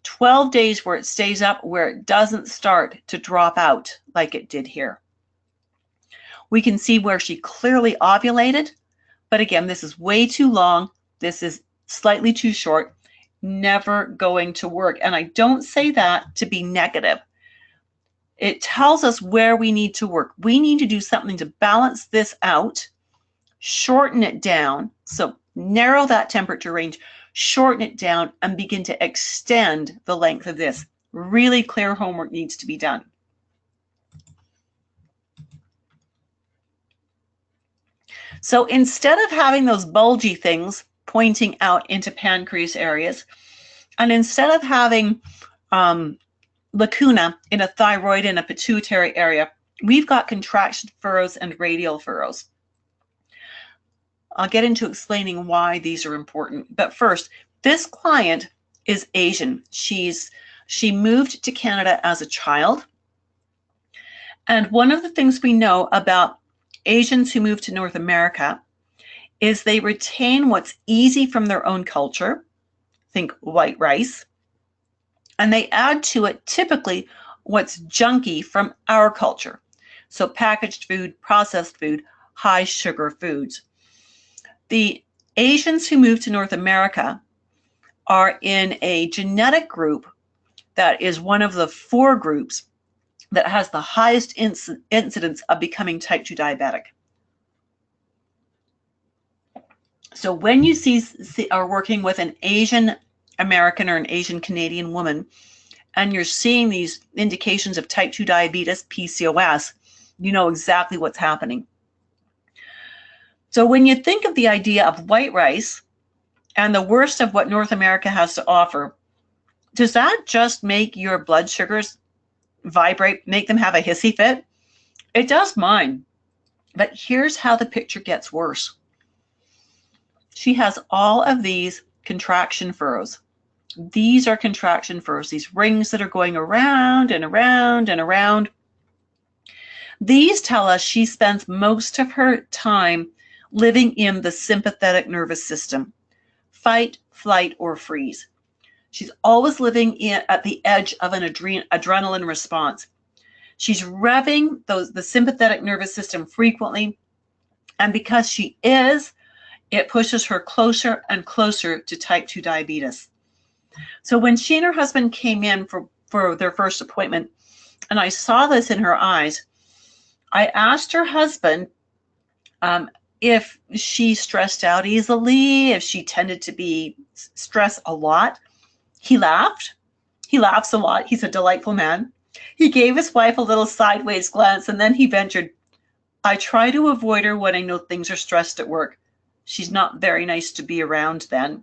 12 days where it stays up, where it doesn't start to drop out like it did here. We can see where she clearly ovulated, but again, this is way too long. This is slightly too short, never going to work. And I don't say that to be negative. It tells us where we need to work. We need to do something to balance this out, shorten it down. So narrow that temperature range, shorten it down, and begin to extend the length of this. Really clear homework needs to be done. So instead of having those bulgy things pointing out into pancreas areas, And instead of having lacuna in a thyroid and a pituitary area, we've got contraction furrows and radial furrows. I'll get into explaining why these are important. But first, this client is Asian. She moved to Canada as a child. And one of the things we know about Asians who move to North America is they retain what's easy from their own culture, think white rice, and they add to it typically what's junky from our culture. So packaged food, processed food, high sugar foods. The Asians who move to North America are in a genetic group that is one of the 4 groups that has the highest incidence of becoming type 2 diabetic. So when you are working with an Asian American or an Asian Canadian woman, and you're seeing these indications of type 2 diabetes, PCOS, you know exactly what's happening. So when you think of the idea of white rice and the worst of what North America has to offer, does that just make your blood sugars vibrate, make them have a hissy fit? It does mine. But here's how the picture gets worse. She has all of these contraction furrows. These are contraction furrows, these rings that are going around and around and around. These tell us she spends most of her time living in the sympathetic nervous system, fight, flight, or freeze. She's always living at the edge of an adrenaline response. She's revving the sympathetic nervous system frequently, and because she is, it pushes her closer and closer to type 2 diabetes. So when she and her husband came in for their first appointment, and I saw this in her eyes, I asked her husband if she stressed out easily, if she tended to be stressed a lot. He laughed. He laughs a lot. He's a delightful man. He gave his wife a little sideways glance, and then he ventured, I try to avoid her when I know things are stressed at work. She's not very nice to be around then.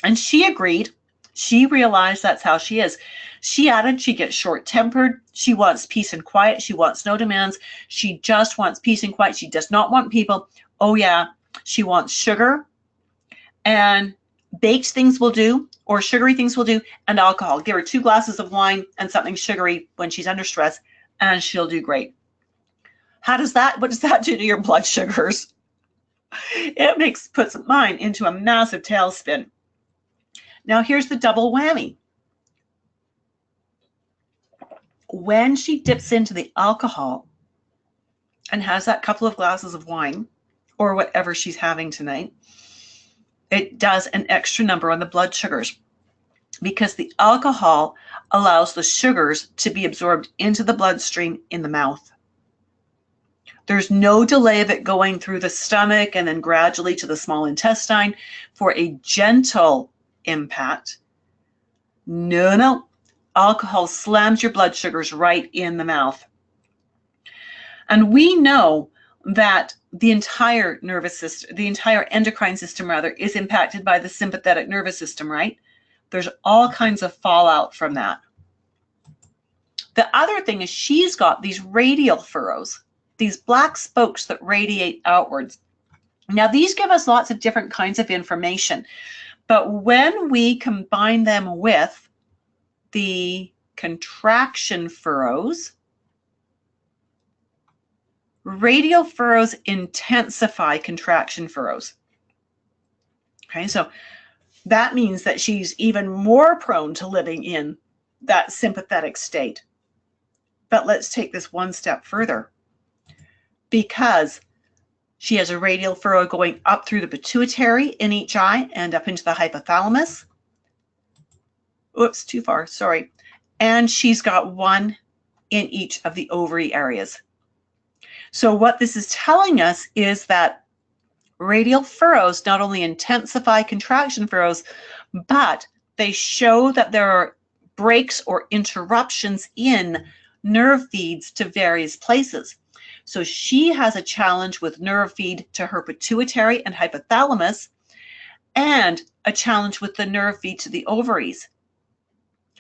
And she agreed. She realized that's how she is. She added she gets short-tempered. She wants peace and quiet. She wants no demands. She just wants peace and quiet. She does not want people. Oh yeah, she wants sugar, and baked things will do, or sugary things will do, and alcohol. Give her 2 glasses of wine and something sugary when she's under stress, and she'll do great. What does that do to your blood sugars? It puts mine into a massive tailspin. Now here's the double whammy. When she dips into the alcohol and has that couple of glasses of wine, or whatever she's having tonight, it does an extra number on the blood sugars, because the alcohol allows the sugars to be absorbed into the bloodstream in the mouth. There's no delay of it going through the stomach and then gradually to the small intestine for a gentle impact. No. Alcohol slams your blood sugars right in the mouth. And we know that the entire nervous system, the entire endocrine system rather, is impacted by the sympathetic nervous system, right? There's all kinds of fallout from that. The other thing is she's got these radial furrows, these black spokes that radiate outwards. Now these give us lots of different kinds of information, but when we combine them with the contraction furrows, radial furrows intensify contraction furrows. Okay, so that means that she's even more prone to living in that sympathetic state. But let's take this one step further. Because she has a radial furrow going up through the pituitary in each eye and up into the hypothalamus. Oops, too far, sorry. And she's got one in each of the ovary areas. So what this is telling us is that radial furrows not only intensify contraction furrows, but they show that there are breaks or interruptions in nerve feeds to various places. So she has a challenge with nerve feed to her pituitary and hypothalamus, and a challenge with the nerve feed to the ovaries.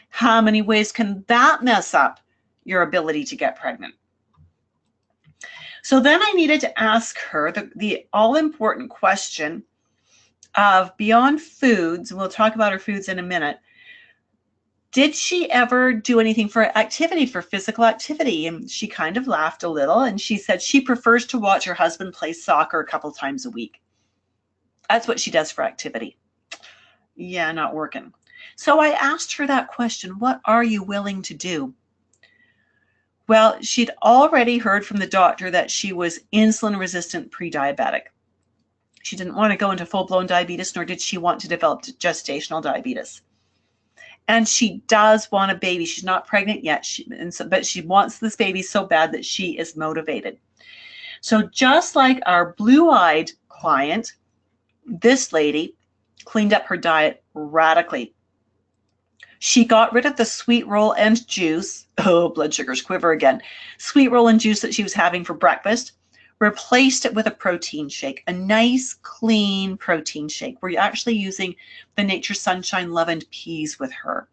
How many ways can that mess up your ability to get pregnant? So then I needed to ask her the all-important question of, beyond foods, and we'll talk about her foods in a minute, did she ever do anything for activity, for physical activity? And she kind of laughed a little, and she said she prefers to watch her husband play soccer a couple times a week. That's what she does for activity. Yeah, not working. So I asked her that question, what are you willing to do? Well, she'd already heard from the doctor that she was insulin-resistant pre-diabetic. She didn't want to go into full-blown diabetes, nor did she want to develop gestational diabetes. And she does want a baby. She's not pregnant yet, but she wants this baby so bad that she is motivated. So just like our blue-eyed client, this lady cleaned up her diet radically. She got rid of the sweet roll and juice. Oh, blood sugars quiver again. Sweet roll and juice that she was having for breakfast, replaced it with a protein shake, a nice, clean protein shake. We're actually using the Nature Sunshine Love and Peas with her.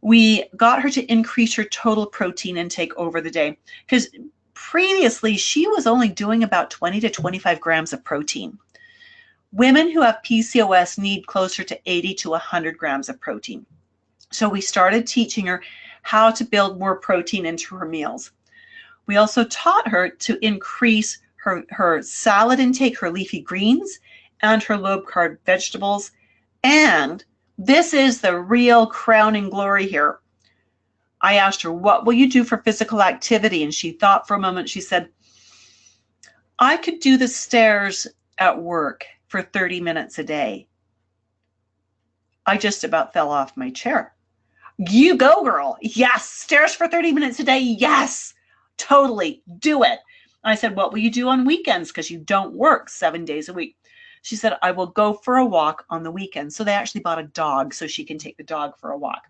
We got her to increase her total protein intake over the day, because previously she was only doing about 20 to 25 grams of protein. Women who have PCOS need closer to 80 to 100 grams of protein. So we started teaching her how to build more protein into her meals. We also taught her to increase her salad intake, her leafy greens, and her low-carb vegetables. And this is the real crowning glory here. I asked her, what will you do for physical activity? And she thought for a moment. She said, I could do the stairs at work for 30 minutes a day. I just about fell off my chair. You go, girl. Yes. Stairs for 30 minutes a day. Yes. Totally. Do it. I said, what will you do on weekends? Because you don't work 7 days a week. She said, I will go for a walk on the weekend. So they actually bought a dog so she can take the dog for a walk.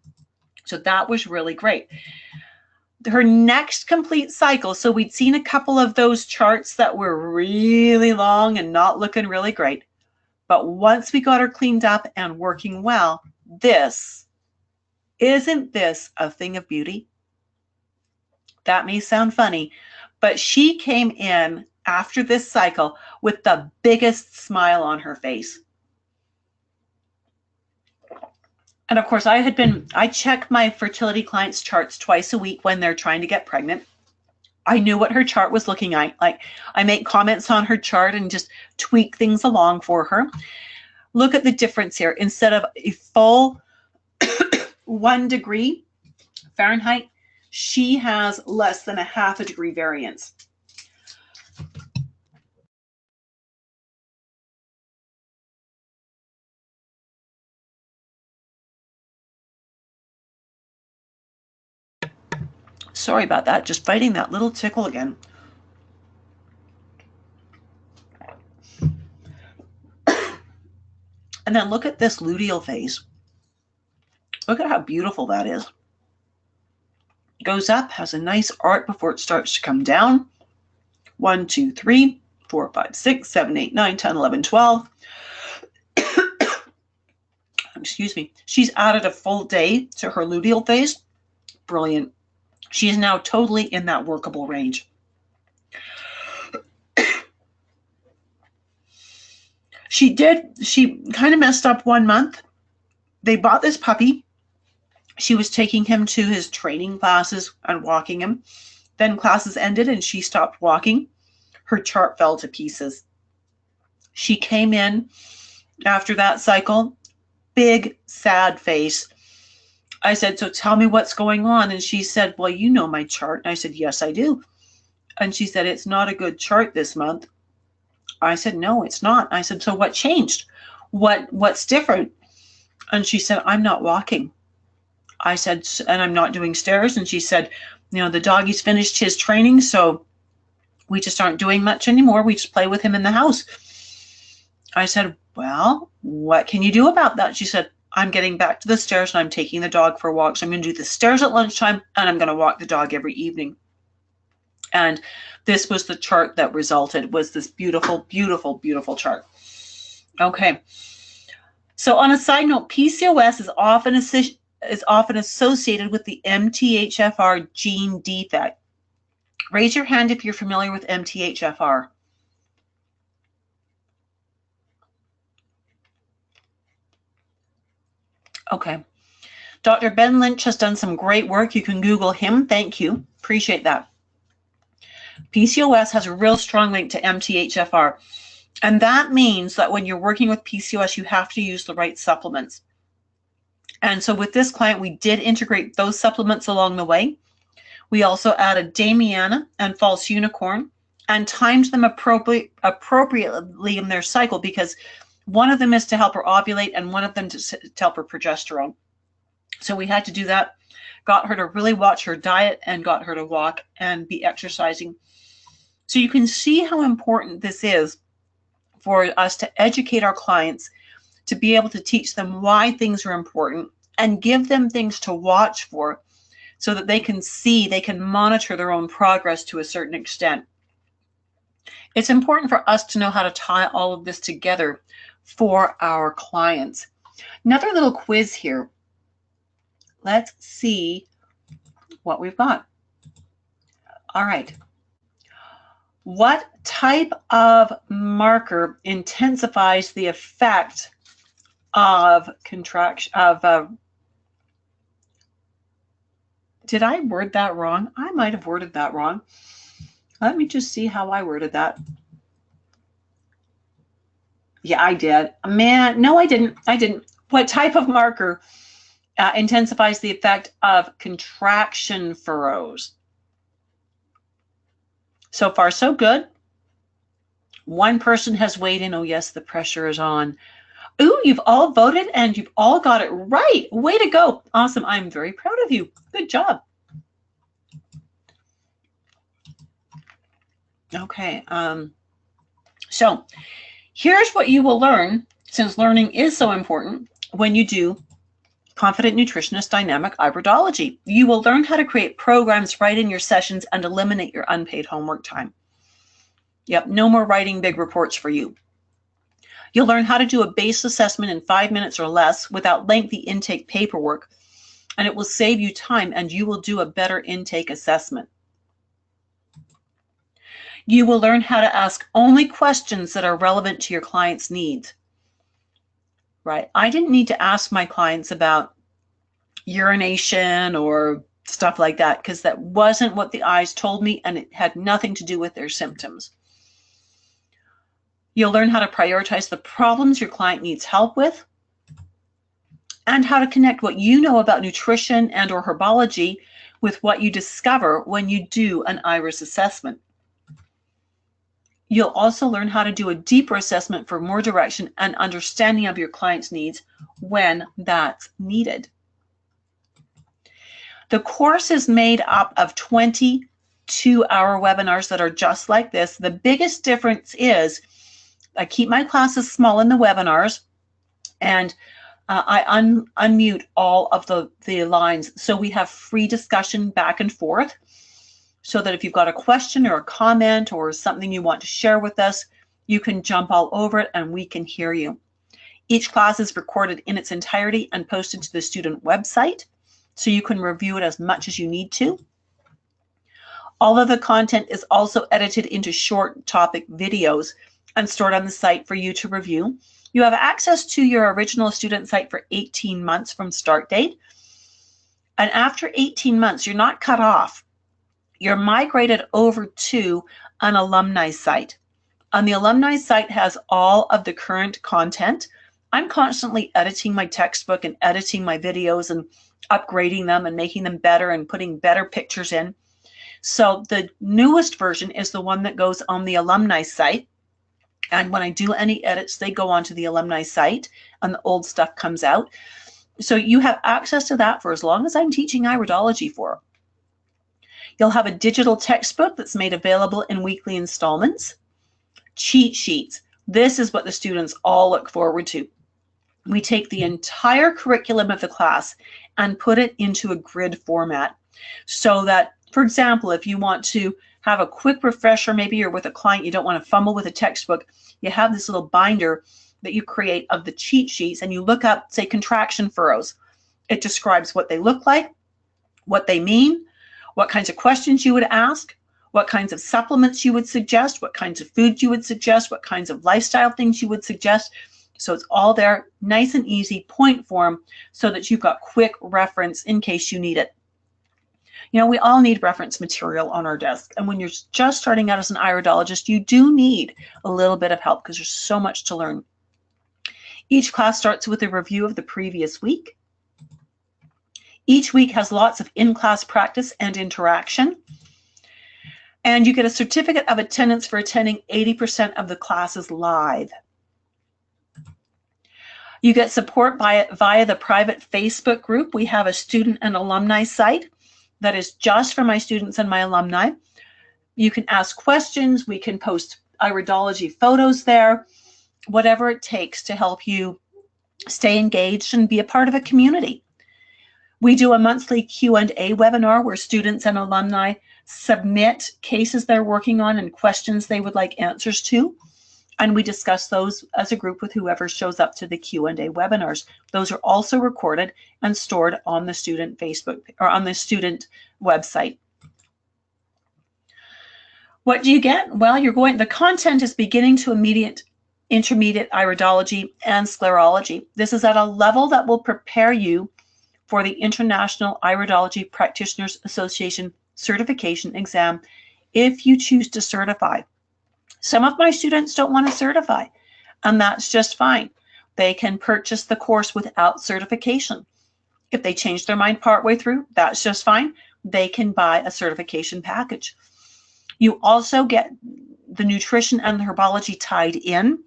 So that was really great. Her next complete cycle, so we'd seen a couple of those charts that were really long and not looking really great. But once we got her cleaned up and working well, isn't this a thing of beauty? That may sound funny, but she came in after this cycle with the biggest smile on her face. And of course, I check my fertility clients' charts twice a week when they're trying to get pregnant. I knew what her chart was looking like. I make comments on her chart and just tweak things along for her. Look at the difference here. Instead of a full 1 degree Fahrenheit, she has less than a half a degree variance. Sorry about that, just fighting that little tickle again. And then look at this luteal phase. Look at how beautiful that is. It goes up, has a nice arc before it starts to come down. 1, 2, 3, 4, 5, 6, 7, 8, 9, 10, 11, 12. Excuse me. She's added a full day to her luteal phase. Brilliant. She is now totally in that workable range. She kind of messed up 1 month. They bought this puppy. She was taking him to his training classes and walking him. Then classes ended and she stopped walking. Her chart fell to pieces. She came in after that cycle, big, sad face. I said, so tell me what's going on. And she said, well, you know my chart. And I said, yes, I do. And she said, it's not a good chart this month. I said, no, it's not. I said, so what changed? What's different? And she said, I'm not walking. I said, and I'm not doing stairs. And she said, the doggy's finished his training, so we just aren't doing much anymore. We just play with him in the house. I said, well, what can you do about that? She said, I'm getting back to the stairs and I'm taking the dog for walks. I'm going to do the stairs at lunchtime and I'm going to walk the dog every evening. And this was the chart that resulted, was this beautiful, beautiful, beautiful chart. Okay. So on a side note, PCOS is often associated with the MTHFR gene defect. Raise your hand if you're familiar with MTHFR. Okay. Dr. Ben Lynch has done some great work. You can Google him. Thank you. Appreciate that. PCOS has a real strong link to MTHFR. And that means that when you're working with PCOS, you have to use the right supplements. And so with this client, we did integrate those supplements along the way. We also added Damiana and False Unicorn and timed them appropriately in their cycle, because one of them is to help her ovulate and one of them to help her progesterone. So we had to do that, got her to really watch her diet and got her to walk and be exercising. So you can see how important this is for us to educate our clients, to be able to teach them why things are important and give them things to watch for so that they can see, they can monitor their own progress to a certain extent. It's important for us to know how to tie all of this together for our clients. Another little quiz here. Let's see what we've got. All right. What type of marker intensifies the effect of contraction did I word that wrong? I might have worded that wrong. Let me just see how I worded that. Yeah, I did. Man, no, I didn't. What type of marker intensifies the effect of contraction furrows? So far, so good. One person has weighed in. Oh, yes, the pressure is on. Ooh, you've all voted and you've all got it right. Way to go. Awesome. I'm very proud of you. Good job. Okay. So here's what you will learn, since learning is so important when you do Confident Nutritionist Dynamic Iridology. You will learn how to create programs right in your sessions and eliminate your unpaid homework time. Yep, no more writing big reports for you. You'll learn how to do a base assessment in 5 minutes or less without lengthy intake paperwork, and it will save you time and you will do a better intake assessment. You will learn how to ask only questions that are relevant to your client's needs. Right? I didn't need to ask my clients about urination or stuff like that, because that wasn't what the eyes told me and it had nothing to do with their symptoms. You'll learn how to prioritize the problems your client needs help with and how to connect what you know about nutrition and or herbology with what you discover when you do an IRIS assessment. You'll also learn how to do a deeper assessment for more direction and understanding of your client's needs when that's needed. The course is made up of 20 2-hour webinars that are just like this. The biggest difference is I keep my classes small in the webinars, and I unmute all of the lines. So we have free discussion back and forth, so that if you've got a question or a comment or something you want to share with us, you can jump all over it and we can hear you. Each class is recorded in its entirety and posted to the student website, so you can review it as much as you need to. All of the content is also edited into short topic videos and stored on the site for you to review. You have access to your original student site for 18 months from start date. And after 18 months, you're not cut off. You're migrated over to an alumni site. And the alumni site has all of the current content. I'm constantly editing my textbook and editing my videos and upgrading them and making them better and putting better pictures in. So the newest version is the one that goes on the alumni site. And when I do any edits, they go onto the alumni site and the old stuff comes out. So you have access to that for as long as I'm teaching iridology for. You'll have a digital textbook that's made available in weekly installments. Cheat sheets. This is what the students all look forward to. We take the entire curriculum of the class and put it into a grid format, so that, for example, if you want to have a quick refresher, maybe you're with a client, you don't want to fumble with a textbook, you have this little binder that you create of the cheat sheets and you look up, say, contraction furrows. It describes what they look like, what they mean, what kinds of questions you would ask, what kinds of supplements you would suggest, what kinds of foods you would suggest, what kinds of lifestyle things you would suggest. So it's all there, nice and easy, point form, so that you've got quick reference in case you need it. You know, we all need reference material on our desk. And when you're just starting out as an iridologist, you do need a little bit of help because there's so much to learn. Each class starts with a review of the previous week. Each week has lots of in-class practice and interaction. And you get a certificate of attendance for attending 80% of the classes live. You get support via the private Facebook group. We have a student and alumni site that is just for my students and my alumni. You can ask questions. We can post iridology photos there, whatever it takes to help you stay engaged and be a part of a community. We do a monthly Q&A webinar where students and alumni submit cases they're working on and questions they would like answers to. And we discuss those as a group with whoever shows up to the Q&A webinars. Those are also recorded and stored on the student Facebook or on the student website. What do you get? Well, the content is beginning to intermediate iridology and sclerology. This is at a level that will prepare you for the International Iridology Practitioners Association certification exam if you choose to certify. Some of my students don't want to certify, and that's just fine. They can purchase the course without certification. If they change their mind partway through, that's just fine. They can buy a certification package. You also get the nutrition and the herbology tied in.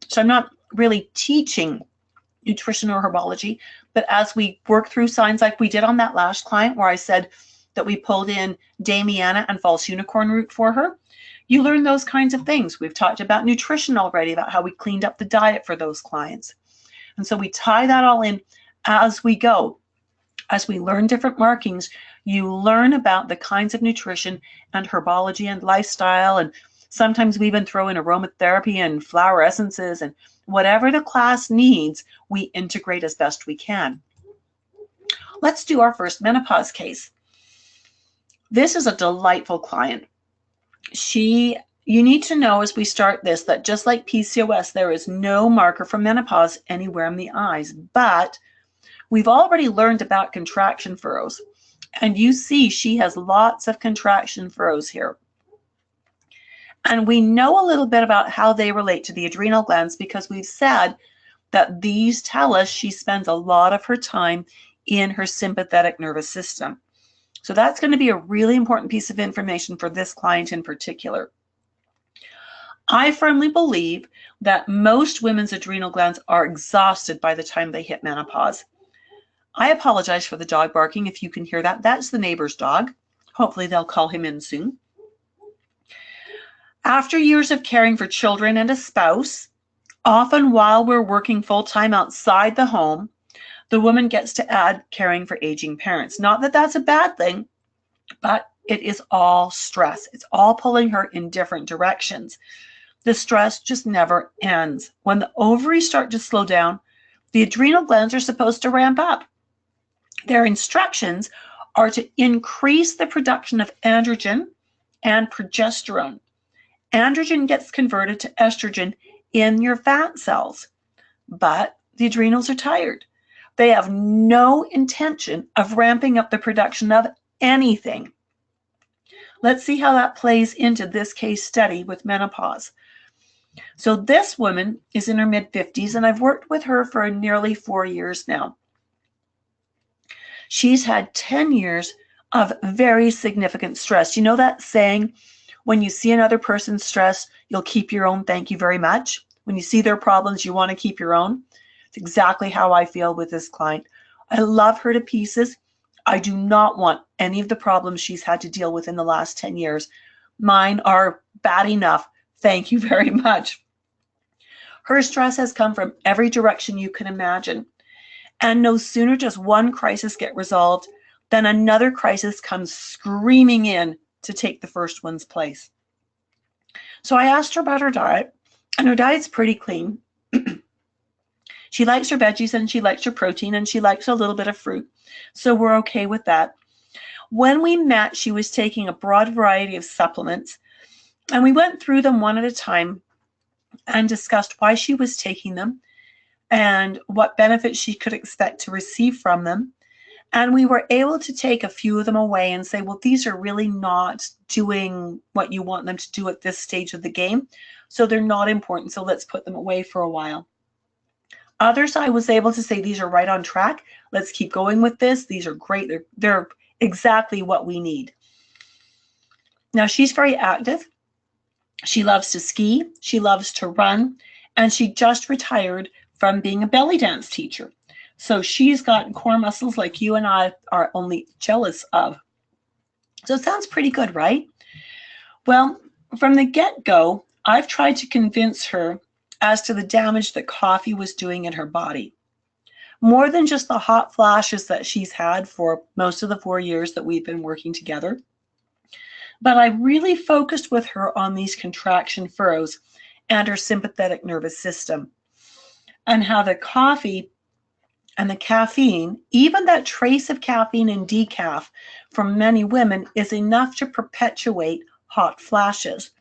So I'm not really teaching nutrition or herbology, but as we work through signs like we did on that last client where I said that we pulled in Damiana and false unicorn root for her, you learn those kinds of things. We've talked about nutrition already, about how we cleaned up the diet for those clients. And so we tie that all in as we go. As we learn different markings, you learn about the kinds of nutrition and herbology and lifestyle. And sometimes we even throw in aromatherapy and flower essences, and whatever the class needs, we integrate as best we can. Let's do our first menopause case. This is a delightful client. You need to know as we start this that just like PCOS, there is no marker for menopause anywhere in the eyes, but we've already learned about contraction furrows, and you see she has lots of contraction furrows here. And we know a little bit about how they relate to the adrenal glands because we've said that these tell us she spends a lot of her time in her sympathetic nervous system. So that's going to be a really important piece of information for this client in particular. I firmly believe that most women's adrenal glands are exhausted by the time they hit menopause. I apologize for the dog barking if you can hear that. That's the neighbor's dog. Hopefully they'll call him in soon. After years of caring for children and a spouse, often while we're working full-time outside the home, the woman gets to add caring for aging parents. Not that that's a bad thing, but it is all stress. It's all pulling her in different directions. The stress just never ends. When the ovaries start to slow down, the adrenal glands are supposed to ramp up. Their instructions are to increase the production of androgen and progesterone. Androgen gets converted to estrogen in your fat cells, but the adrenals are tired. They have no intention of ramping up the production of anything. Let's see how that plays into this case study with menopause. So this woman is in her mid-50s, and I've worked with her for nearly 4 years now. She's had 10 years of very significant stress. You know that saying, when you see another person's stress, you'll keep your own, thank you very much. When you see their problems, you want to keep your own. It's exactly how I feel with this client. I love her to pieces. I do not want any of the problems she's had to deal with in the last 10 years. Mine are bad enough. Thank you very much. Her stress has come from every direction you can imagine. And no sooner does one crisis get resolved than another crisis comes screaming in to take the first one's place. So I asked her about her diet, and her diet's pretty clean. She likes her veggies and she likes her protein and she likes a little bit of fruit. So we're okay with that. When we met, she was taking a broad variety of supplements, and we went through them one at a time and discussed why she was taking them and what benefits she could expect to receive from them. And we were able to take a few of them away and say, well, these are really not doing what you want them to do at this stage of the game. So they're not important. So let's put them away for a while. Others, I was able to say, these are right on track. Let's keep going with this. These are great. They're exactly what we need. Now, she's very active. She loves to ski. She loves to run. And she just retired from being a belly dance teacher. So she's got core muscles like you and I are only jealous of. So it sounds pretty good, right? Well, from the get-go, I've tried to convince her as to the damage that coffee was doing in her body. More than just the hot flashes that she's had for most of the 4 years that we've been working together. But I really focused with her on these contraction furrows and her sympathetic nervous system, and how the coffee and the caffeine, even that trace of caffeine in decaf from many women, is enough to perpetuate hot flashes.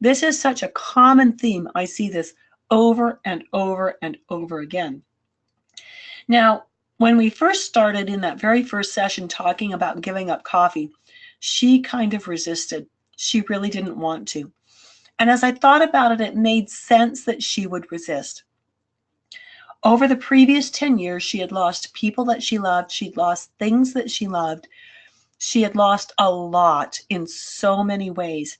This is such a common theme. I see this over and over and over again. Now, when we first started in that very first session talking about giving up coffee, she kind of resisted. She really didn't want to. And as I thought about it, it made sense that she would resist. Over the previous 10 years, she had lost people that she loved. She'd lost things that she loved. She had lost a lot in so many ways.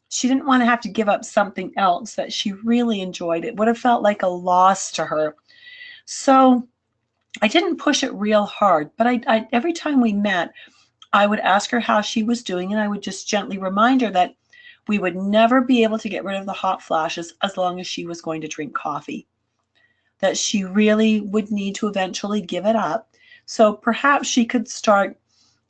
She didn't want to have to give up something else that she really enjoyed. It would have felt like a loss to her. So I didn't push it real hard, but I every time we met, I would ask her how she was doing, and I would just gently remind her that we would never be able to get rid of the hot flashes as long as she was going to drink coffee, that she really would need to eventually give it up. So perhaps she could start,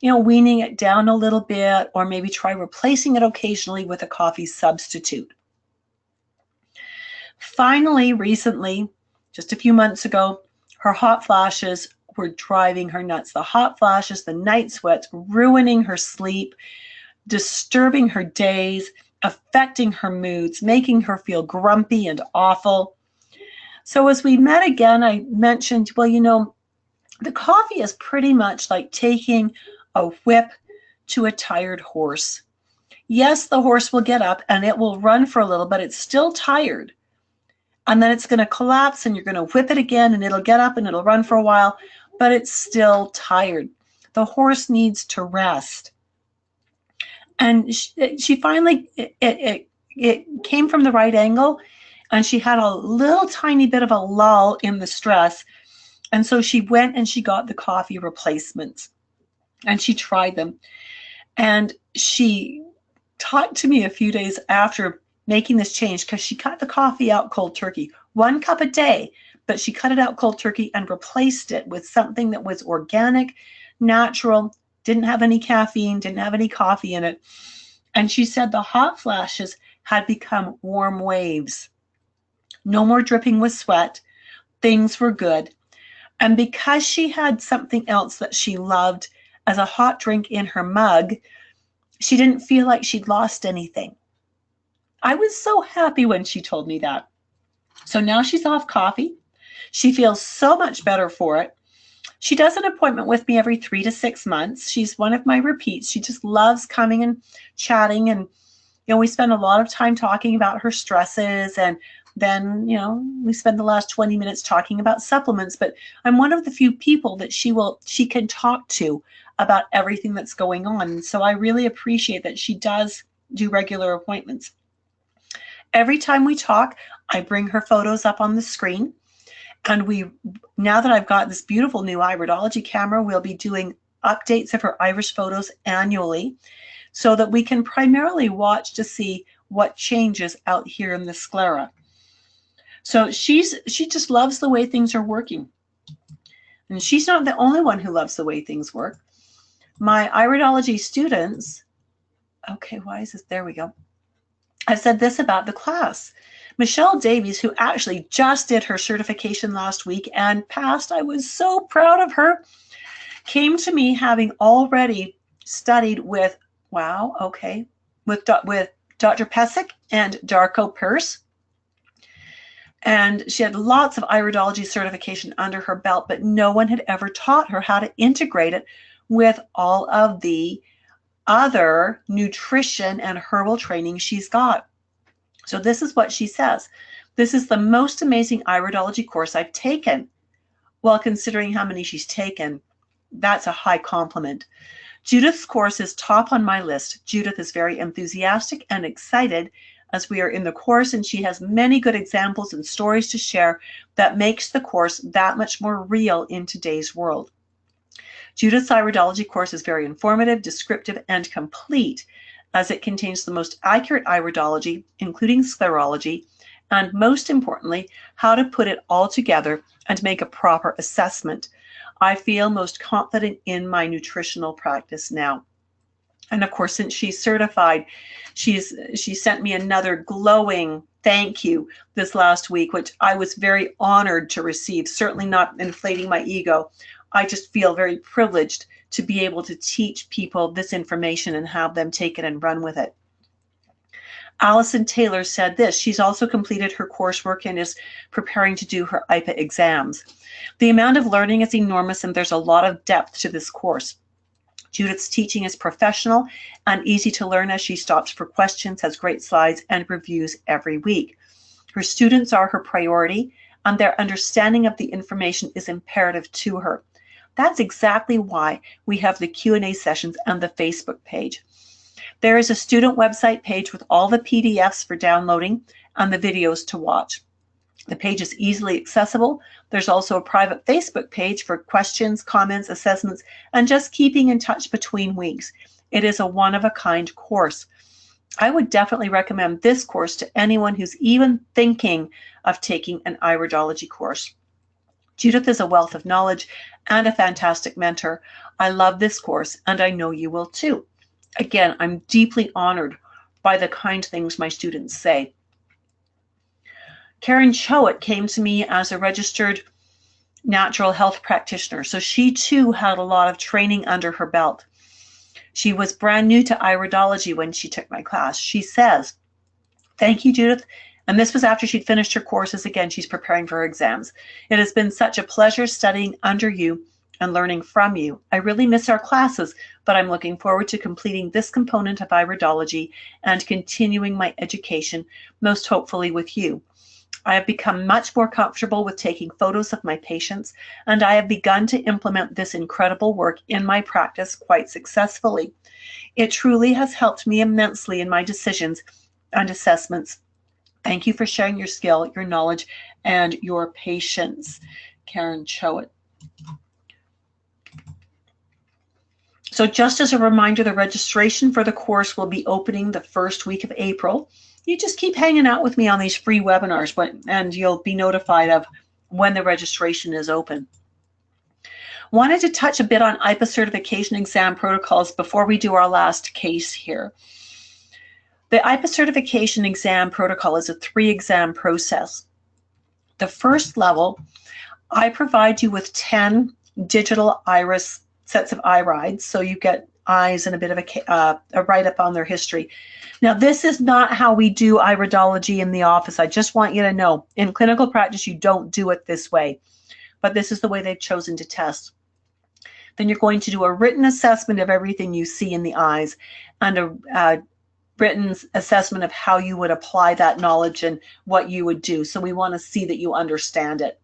weaning it down a little bit, or maybe try replacing it occasionally with a coffee substitute. Finally, recently, just a few months ago, her hot flashes were driving her nuts. The hot flashes, the night sweats, ruining her sleep, disturbing her days, affecting her moods, making her feel grumpy and awful. So as we met again, I mentioned, well, the coffee is pretty much like taking a whip to a tired horse. Yes, the horse will get up and it will run for a little, but it's still tired. And then it's going to collapse and you're going to whip it again and it'll get up and it'll run for a while, but it's still tired. The horse needs to rest. And she finally, it came from the right angle, and she had a little tiny bit of a lull in the stress. And so she went and she got the coffee replacements and she tried them. And she talked to me a few days after making this change, because she cut the coffee out cold turkey, 1 cup a day, but she cut it out cold turkey and replaced it with something that was organic, natural, didn't have any caffeine, didn't have any coffee in it. And she said the hot flashes had become warm waves. No more dripping with sweat. Things were good. And because she had something else that she loved as a hot drink in her mug, she didn't feel like she'd lost anything. I was so happy when she told me that. So now she's off coffee. She feels so much better for it. She does an appointment with me every 3 to 6 months. She's one of my repeats. She just loves coming and chatting. And, we spend a lot of time talking about her stresses. And then, we spend the last 20 minutes talking about supplements. But I'm one of the few people that she can talk to about everything that's going on. And so I really appreciate that she does do regular appointments. Every time we talk, I bring her photos up on the screen. And now that I've got this beautiful new Iridology camera, we'll be doing updates of her iris photos annually so that we can primarily watch to see what changes out here in the sclera. So she just loves the way things are working. And she's not the only one who loves the way things work. My Iridology students, okay, why is this? There we go. I said this about the class. Michelle Davies, who actually just did her certification last week and passed, I was so proud of her, came to me having already studied with, with Dr. Pesic and Darko Peirce. And she had lots of iridology certification under her belt, but no one had ever taught her how to integrate it with all of the other nutrition and herbal training she's got. So this is what she says. This is the most amazing iridology course I've taken. Well, considering how many she's taken, that's a high compliment. Judith's course is top on my list. Judith is very enthusiastic and excited as we are in the course, and she has many good examples and stories to share that makes the course that much more real in today's world. Judith's iridology course is very informative, descriptive, and complete, as it contains the most accurate iridology, including sclerology, and most importantly, how to put it all together and make a proper assessment. I feel most confident in my nutritional practice now. And of course, since she's certified, she sent me another glowing thank you this last week, which I was very honored to receive, certainly not inflating my ego. I just feel very privileged to be able to teach people this information and have them take it and run with it. Allison Taylor said this. She's also completed her coursework and is preparing to do her IPA exams. The amount of learning is enormous, and there's a lot of depth to this course. Judith's teaching is professional and easy to learn as she stops for questions, has great slides, and reviews every week. Her students are her priority, and their understanding of the information is imperative to her. That's exactly why we have the Q&A sessions and the Facebook page. There is a student website page with all the PDFs for downloading and the videos to watch. The page is easily accessible. There's also a private Facebook page for questions, comments, assessments, and just keeping in touch between weeks. It is a one-of-a-kind course. I would definitely recommend this course to anyone who's even thinking of taking an iridology course. Judith is a wealth of knowledge and a fantastic mentor. I love this course, and I know you will too. Again, I'm deeply honored by the kind things my students say. Karen Choate came to me as a registered natural health practitioner, so she too had a lot of training under her belt. She was brand new to iridology when she took my class. She says, "Thank you, Judith." And this was after she'd finished her courses. Again, she's preparing for her exams. "It has been such a pleasure studying under you and learning from you. I really miss our classes, but I'm looking forward to completing this component of iridology and continuing my education, most hopefully with you. I have become much more comfortable with taking photos of my patients, and I have begun to implement this incredible work in my practice quite successfully. It truly has helped me immensely in my decisions and assessments. Thank you for sharing your skill, your knowledge, and your patience." Karen Choate. So just as a reminder, the registration for the course will be opening the first week of April. You just keep hanging out with me on these free webinars, and you'll be notified of when the registration is open. Wanted to touch a bit on IPA certification exam protocols before we do our last case here. The IPA certification exam protocol is a 3-exam process. The first level, I provide you with 10 digital iris sets of irides, so you get eyes and a bit of a write-up on their history. Now, this is not how we do iridology in the office. I just want you to know, in clinical practice, you don't do it this way, but this is the way they've chosen to test. Then you're going to do a written assessment of everything you see in the eyes and a written assessment of how you would apply that knowledge and what you would do. So we want to see that you understand it.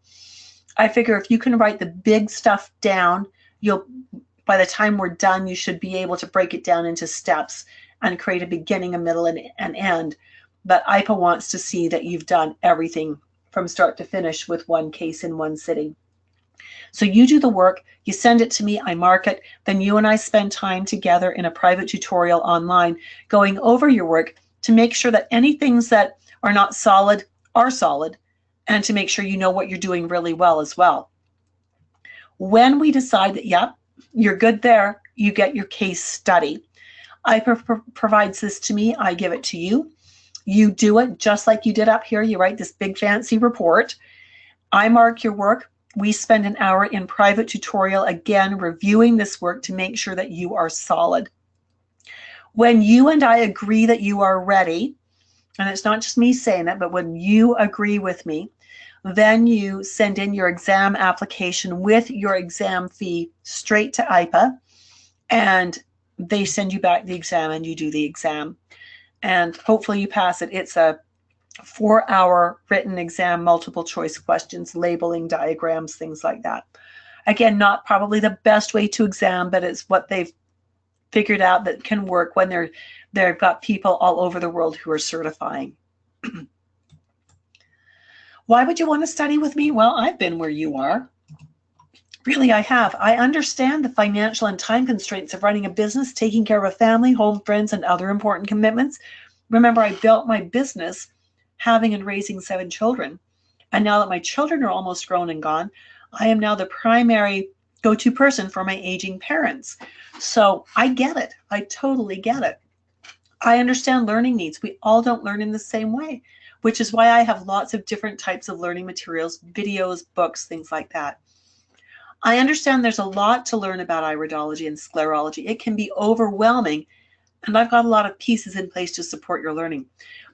I figure if you can write the big stuff down, by the time we're done, you should be able to break it down into steps and create a beginning, a middle, and an end. But IPA wants to see that you've done everything from start to finish with one case in one sitting. So you do the work, you send it to me, I mark it, then you and I spend time together in a private tutorial online going over your work to make sure that any things that are not solid are solid, and to make sure you know what you're doing really well as well. When we decide that, yep, you're good there, you get your case study. IPA provides this to me, I give it to you. You do it just like you did up here. You write this big fancy report. I mark your work. We spend an hour in private tutorial, again, reviewing this work to make sure that you are solid. When you and I agree that you are ready, and it's not just me saying it, but when you agree with me, then you send in your exam application with your exam fee straight to IPA, and they send you back the exam and you do the exam. And hopefully you pass it. It's a 4-hour written exam, multiple choice questions, labeling, diagrams, things like that. Again, not probably the best way to exam, but it's what they've figured out that can work when they've got people all over the world who are certifying. Why would you want to study with me? Well, I've been where you are. Really, I have. I understand the financial and time constraints of running a business, taking care of a family, home, friends, and other important commitments. Remember, I built my business having and raising 7 children. And now that my children are almost grown and gone, I am now the primary go-to person for my aging parents. So I get it. I totally get it. I understand learning needs. We all don't learn in the same way, which is why I have lots of different types of learning materials, videos, books, things like that. I understand there's a lot to learn about iridology and sclerology. It can be overwhelming, and I've got a lot of pieces in place to support your learning.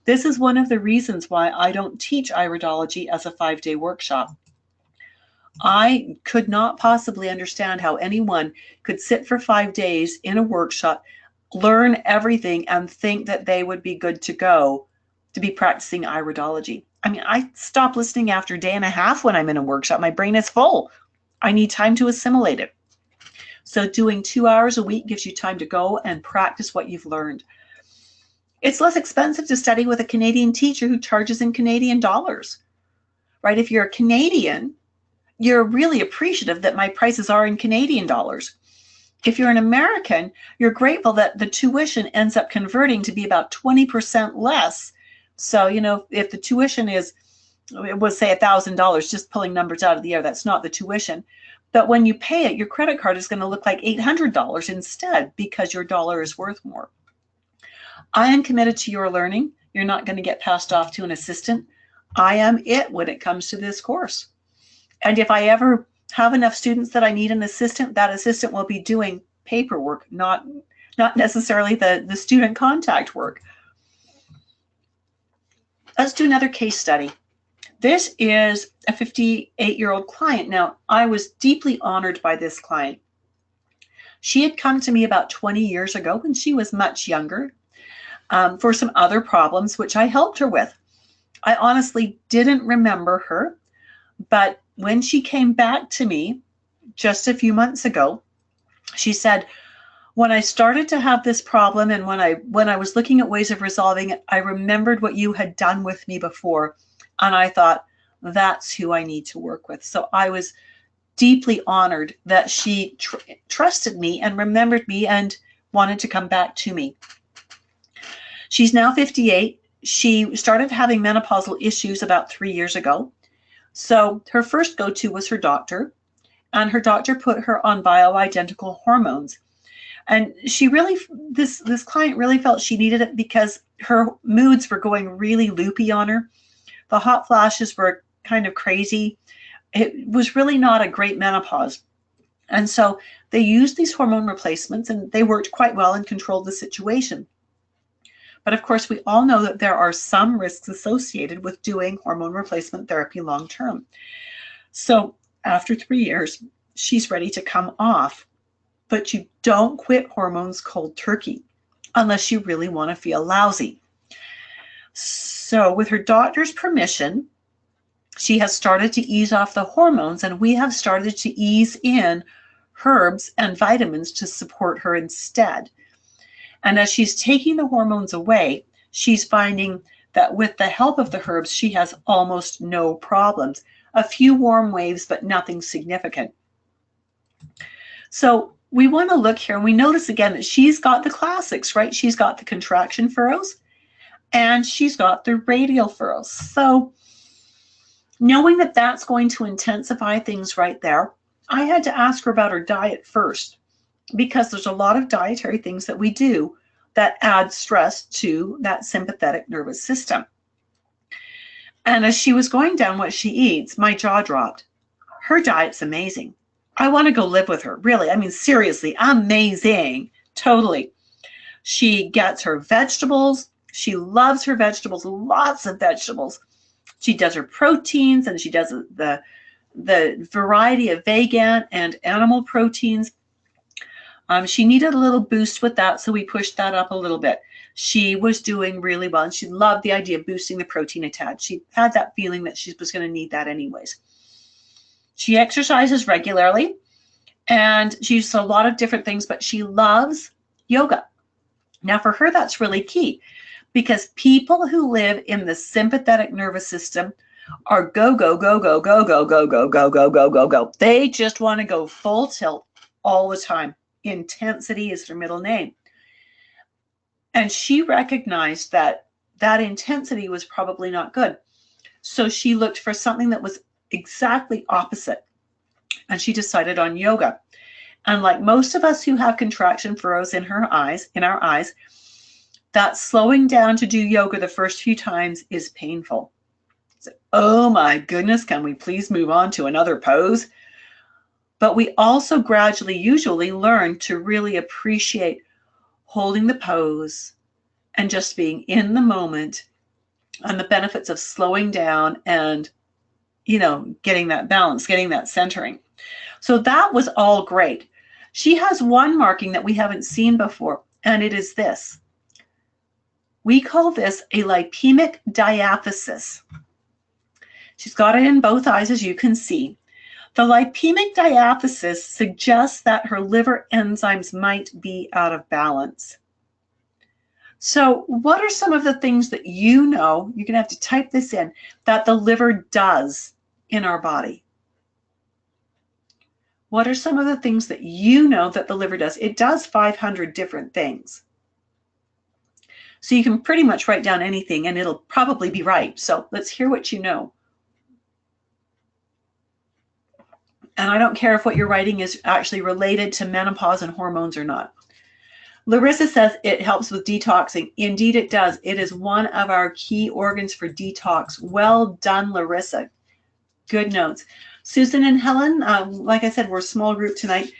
This is one of the reasons why I don't teach iridology as a 5-day workshop. I could not possibly understand how anyone could sit for 5 days in a workshop, learn everything, and think that they would be good to go to be practicing iridology. I mean, I stop listening after a day and a half when I'm in a workshop. My brain is full. I need time to assimilate it. So doing 2 hours a week gives you time to go and practice what you've learned. It's less expensive to study with a Canadian teacher who charges in Canadian dollars, right? If you're a Canadian, you're really appreciative that my prices are in Canadian dollars. If you're an American, you're grateful that the tuition ends up converting to be about 20% less. So, you know, if the tuition is, it was say $1,000, just pulling numbers out of the air, that's not the tuition. But when you pay it, your credit card is going to look like $800 instead because your dollar is worth more. I am committed to your learning. You're not going to get passed off to an assistant. I am it when it comes to this course. And if I ever have enough students that I need an assistant, that assistant will be doing paperwork, not necessarily the student contact work. Let's do another case study. This is a 58-year-old client. Now, I was deeply honored by this client. She had come to me about 20 years ago when she was much younger for some other problems, which I helped her with. I honestly didn't remember her, but when she came back to me just a few months ago, she said, when I started to have this problem and when I was looking at ways of resolving it, I remembered what you had done with me before. And I thought, that's who I need to work with. So I was deeply honored that she trusted me and remembered me and wanted to come back to me. She's now 58. She started having menopausal issues about 3 years ago. So her first go-to was her doctor, and her doctor put her on bioidentical hormones. And she really, this client really felt she needed it because her moods were going really loopy on her. The hot flashes were kind of crazy. It was really not a great menopause. And so they used these hormone replacements and they worked quite well and controlled the situation. But of course, we all know that there are some risks associated with doing hormone replacement therapy long-term. So after 3 years, she's ready to come off. But you don't quit hormones cold turkey unless you really want to feel lousy. So with her doctor's permission, she has started to ease off the hormones, and we have started to ease in herbs and vitamins to support her instead. And as she's taking the hormones away, she's finding that with the help of the herbs, she has almost no problems. A few warm waves, but nothing significant. So we want to look here and we notice again that she's got the classics, right? She's got the contraction furrows and she's got the radial furrows. So knowing that that's going to intensify things right there, I had to ask her about her diet first, because there's a lot of dietary things that we do that add stress to that sympathetic nervous system. And as she was going down what she eats, my jaw dropped. Her diet's amazing. I want to go live with her. Really. I mean, seriously, amazing. Totally. She gets her vegetables. She loves her vegetables, lots of vegetables. She does her proteins, and she does the variety of vegan and animal proteins. She needed a little boost with that, so we pushed that up a little bit. She was doing really well, and she loved the idea of boosting the protein a tad. She had that feeling that she was going to need that anyways. She exercises regularly, and she uses a lot of different things, but she loves yoga. Now, for her, that's really key, because people who live in the sympathetic nervous system are go, go, go, go, go, go, go, go, go, go, go, go, go. They just want to go full tilt all the time. Intensity is their middle name. And she recognized that that intensity was probably not good. So she looked for something that was exactly opposite. And she decided on yoga. And like most of us who have contraction furrows in our eyes, that slowing down to do yoga the first few times is painful. So, oh my goodness, can we please move on to another pose? But we also gradually usually learn to really appreciate holding the pose and just being in the moment, and the benefits of slowing down and, getting that balance, getting that centering. So that was all great. She has one marking that we haven't seen before, and it is this. We call this a lipemic diathesis. She's got it in both eyes, as you can see. The lipemic diathesis suggests that her liver enzymes might be out of balance. So what are some of the things that you're going to have to type this in, that the liver does in our body? What are some of the things that that the liver does? It does 500 different things. So you can pretty much write down anything and it'll probably be right. So let's hear what you know. And I don't care if what you're writing is actually related to menopause and hormones or not. Larissa says it helps with detoxing. Indeed it does. It is one of our key organs for detox. Well done, Larissa. Good notes. Susan and Helen, like I said, we're a small group tonight.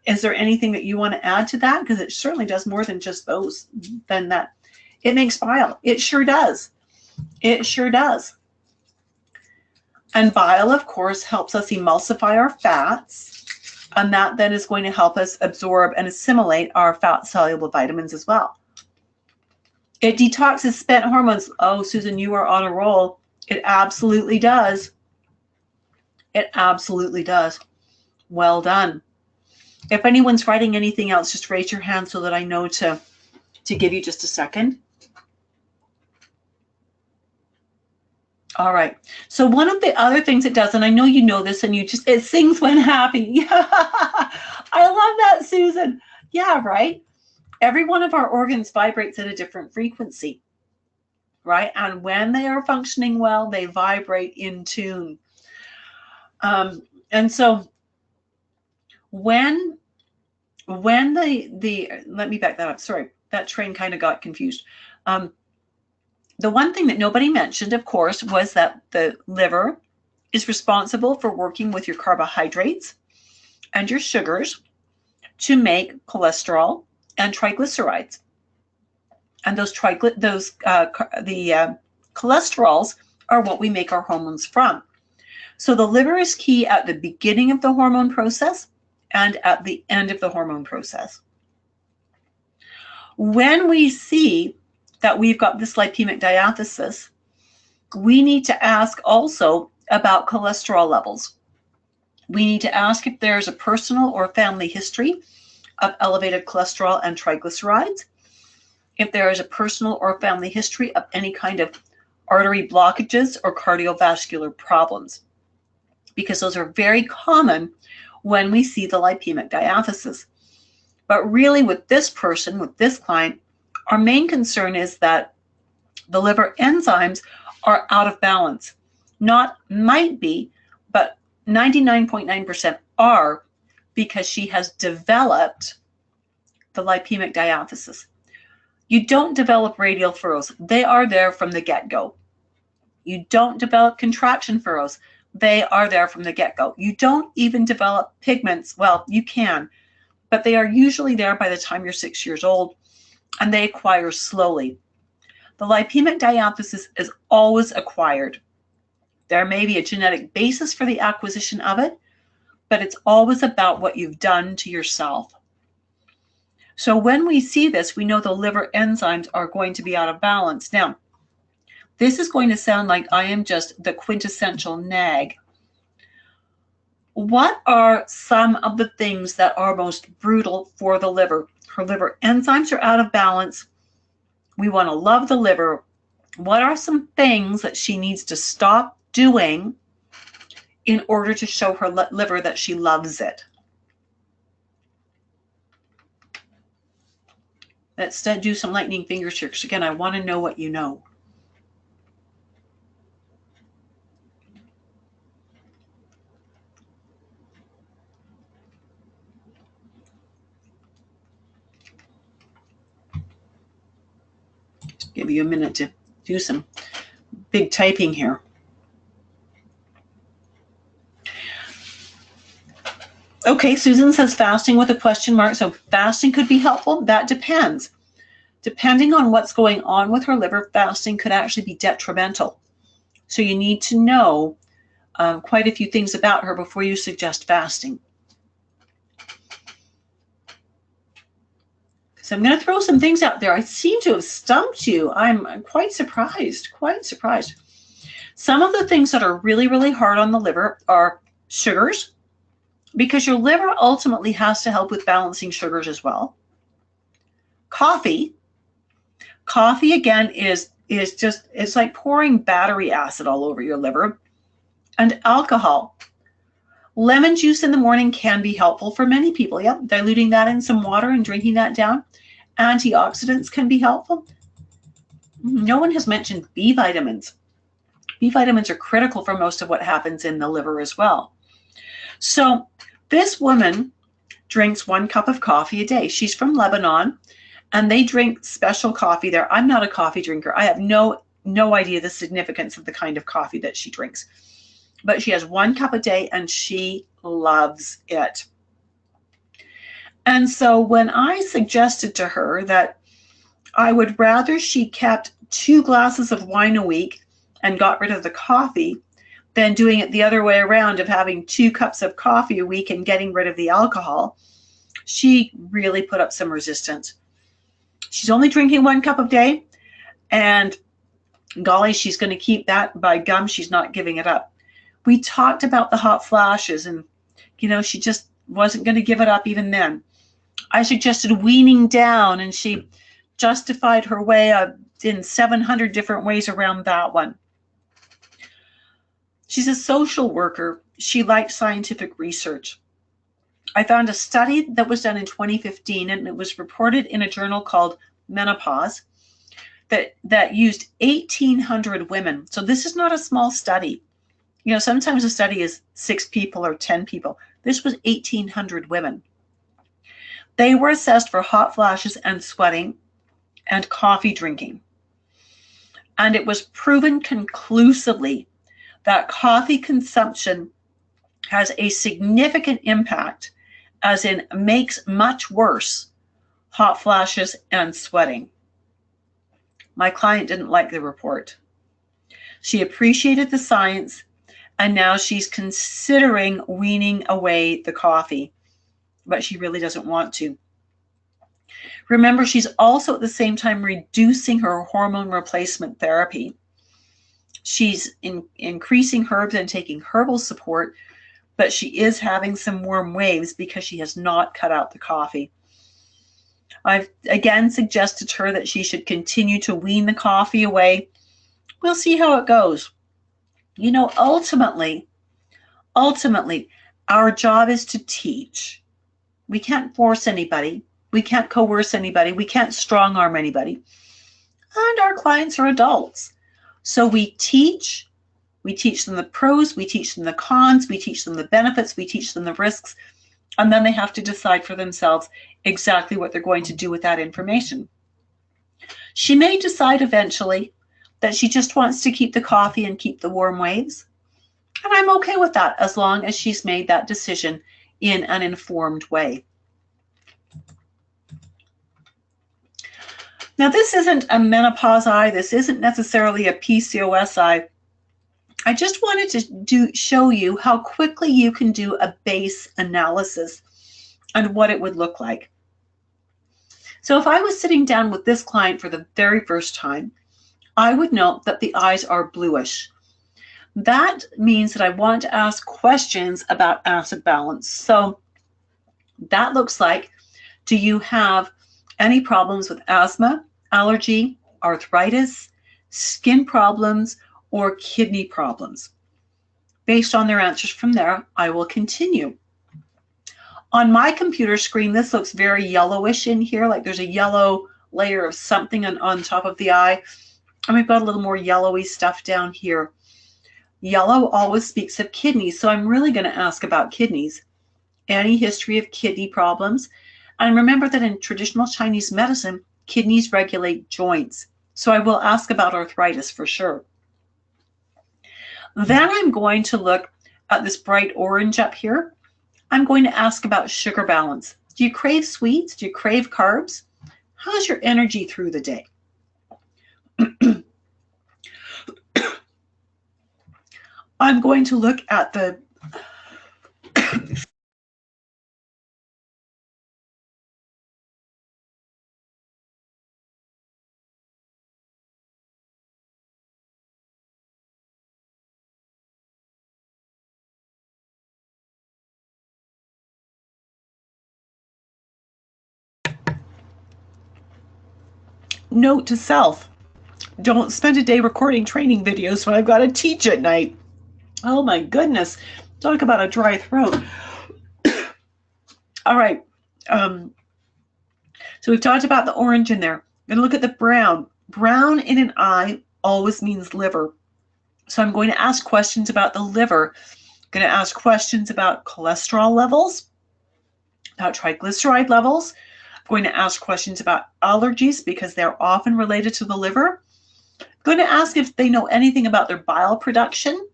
Is there anything that you want to add to that? Because it certainly does more than just those, than that. It makes bile. It sure does. It sure does. And bile, of course, helps us emulsify our fats. And that then is going to help us absorb and assimilate our fat-soluble vitamins as well. It detoxes spent hormones. Oh, Susan, you are on a roll. It absolutely does. It absolutely does. Well done. If anyone's writing anything else, just raise your hand so that I know to give you just a second. All right. So one of the other things it does, and I know you know this, and it sings when happy. Yeah. I love that, Susan. Yeah, right. Every one of our organs vibrates at a different frequency, right? And when they are functioning well, they vibrate in tune. And so when let me back that up. Sorry, that train kind of got confused. The one thing that nobody mentioned, of course, was that the liver is responsible for working with your carbohydrates and your sugars to make cholesterol and triglycerides. And those cholesterols are what we make our hormones from. So the liver is key at the beginning of the hormone process and at the end of the hormone process. When we see that we've got this lipemic diathesis, we need to ask also about cholesterol levels. We need to ask if there's a personal or family history of elevated cholesterol and triglycerides, if there is a personal or family history of any kind of artery blockages or cardiovascular problems, because those are very common when we see the lipemic diathesis. But really with this person, with this client, our main concern is that the liver enzymes are out of balance. Not might be, but 99.9% are, because she has developed the lipemic diathesis. You don't develop radial furrows. They are there from the get-go. You don't develop contraction furrows. They are there from the get-go. You don't even develop pigments. Well, you can, but they are usually there by the time you're 6 years old, and they acquire slowly. The lipemic diathesis is always acquired. There may be a genetic basis for the acquisition of it, but it's always about what you've done to yourself. So when we see this, we know the liver enzymes are going to be out of balance. Now, this is going to sound like I am just the quintessential nag. What are some of the things that are most brutal for the liver? Her liver enzymes are out of balance. We want to love the liver. What are some things that she needs to stop doing in order to show her liver that she loves it? Let's do some lightning fingers here, because again, I want to know what you know. Just give you a minute to do some big typing here. Okay, Susan says fasting with a question mark. So fasting could be helpful. That depends. Depending on what's going on with her liver, fasting could actually be detrimental. So you need to know quite a few things about her before you suggest fasting. So I'm going to throw some things out there. I seem to have stumped you. I'm quite surprised, Some of the things that are really, really hard on the liver are sugars, because your liver ultimately has to help with balancing sugars as well. Coffee again is just, it's like pouring battery acid all over your liver. And alcohol. Lemon juice in the morning can be helpful for many people. Yep, diluting that in some water and drinking that down. Antioxidants can be helpful. No one has mentioned B vitamins. B vitamins are critical for most of what happens in the liver as well. So this woman drinks 1 cup of coffee a day. She's from Lebanon, and they drink special coffee there. I'm not a coffee drinker. I have no idea the significance of the kind of coffee that she drinks. But she has 1 cup a day, and she loves it. And so when I suggested to her that I would rather she kept 2 glasses of wine a week and got rid of the coffee than doing it the other way around of having 2 cups of coffee a week and getting rid of the alcohol, she really put up some resistance. She's only drinking 1 cup a day, and golly, she's going to keep that. By gum, she's not giving it up. We talked about the hot flashes, and she just wasn't going to give it up even then. I suggested weaning down, and she justified her way in 700 different ways around that one. She's a social worker. She likes scientific research. I found a study that was done in 2015, and it was reported in a journal called Menopause that used 1,800 women. So this is not a small study. Sometimes a study is 6 people or 10 people. This was 1,800 women. They were assessed for hot flashes and sweating and coffee drinking. And it was proven conclusively that coffee consumption has a significant impact, as in makes much worse hot flashes and sweating. My client didn't like the report. She appreciated the science, and now she's considering weaning away the coffee, but she really doesn't want to. Remember, she's also at the same time reducing her hormone replacement therapy. She's increasing herbs and taking herbal support, but she is having some warm waves because she has not cut out the coffee. I've again suggested to her that she should continue to wean the coffee away. We'll see how it goes. Ultimately, our job is to teach. We can't force anybody. We can't coerce anybody. We can't strong arm anybody. And our clients are adults. So we teach them the pros, we teach them the cons, we teach them the benefits, we teach them the risks, and then they have to decide for themselves exactly what they're going to do with that information. She may decide eventually that she just wants to keep the coffee and keep the warm waves. And I'm okay with that as long as she's made that decision in an informed way. Now, this isn't a menopause eye. This isn't necessarily a PCOS eye. I just wanted to show you how quickly you can do a base analysis and what it would look like. So if I was sitting down with this client for the very first time, I would note that the eyes are bluish. That means that I want to ask questions about acid balance. So that looks like, do you have any problems with asthma, allergy, arthritis, skin problems, or kidney problems? Based on their answers from there, I will continue. On my computer screen, this looks very yellowish in here, like there's a yellow layer of something on top of the eye. And we've got a little more yellowy stuff down here. Yellow always speaks of kidneys, so I'm really going to ask about kidneys. Any history of kidney problems? And remember that in traditional Chinese medicine, kidneys regulate joints. So I will ask about arthritis for sure. Then I'm going to look at this bright orange up here. I'm going to ask about sugar balance. Do you crave sweets? Do you crave carbs? How's your energy through the day? I'm going to look at the note to self. Don't spend a day recording training videos when I've got to teach at night. Oh my goodness. Talk about a dry throat. All right. So we've talked about the orange in there. I'm going to look at the brown. Brown in an eye always means liver. So I'm going to ask questions about the liver. I'm going to ask questions about cholesterol levels, about triglyceride levels. I'm going to ask questions about allergies because they're often related to the liver. I'm going to ask if they know anything about their bile production.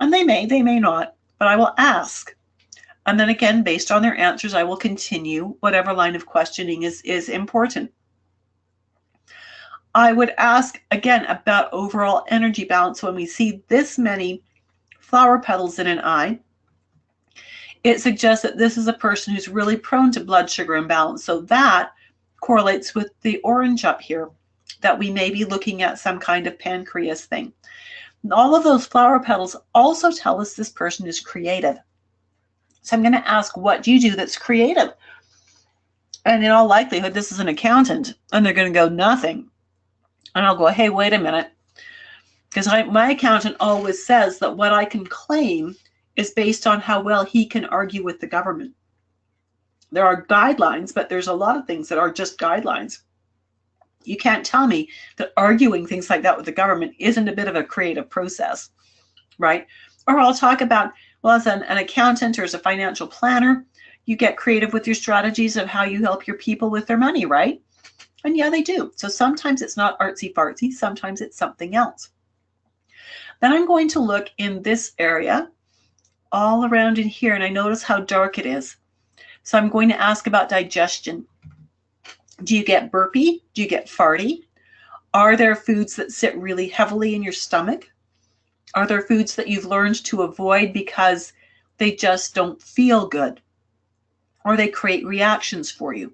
And they may not, but I will ask. And then again, based on their answers, I will continue whatever line of questioning is important. I would ask again about overall energy balance. When we see this many flower petals in an eye, it suggests that this is a person who's really prone to blood sugar imbalance. So that correlates with the orange up here, that we may be looking at some kind of pancreas thing. And all of those flower petals also tell us this person is creative. So I'm going to ask, what do you do that's creative? And in all likelihood, this is an accountant, and they're going to go, nothing. And I'll go, hey, wait a minute. Because my accountant always says that what I can claim is based on how well he can argue with the government. There are guidelines, but there's a lot of things that are just guidelines. You can't tell me that arguing things like that with the government isn't a bit of a creative process, right? Or I'll talk about, well, as an accountant or as a financial planner, you get creative with your strategies of how you help your people with their money, right? And yeah, they do. So sometimes it's not artsy fartsy, sometimes it's something else. Then I'm going to look in this area, all around in here, and I notice how dark it is. So I'm going to ask about digestion. Do you get burpy? Do you get farty? Are there foods that sit really heavily in your stomach? Are there foods that you've learned to avoid because they just don't feel good? Or they create reactions for you?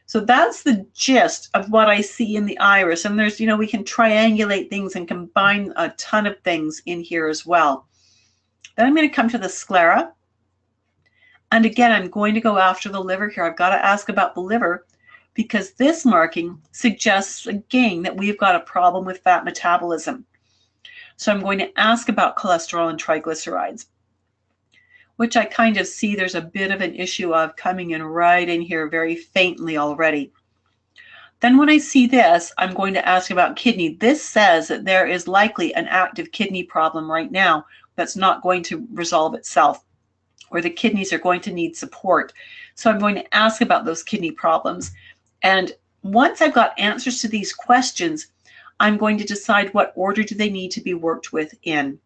So that's the gist of what I see in the iris. And there's, we can triangulate things and combine a ton of things in here as well. Then I'm going to come to the sclera. And again, I'm going to go after the liver here. I've got to ask about the liver because this marking suggests again that we've got a problem with fat metabolism. So I'm going to ask about cholesterol and triglycerides, which I kind of see there's a bit of an issue of coming in right in here very faintly already. Then when I see this, I'm going to ask about kidney. This says that there is likely an active kidney problem right now that's not going to resolve itself, or the kidneys are going to need support. So I'm going to ask about those kidney problems. And Once I've got answers to these questions, I'm going to decide what order do they need to be worked with in.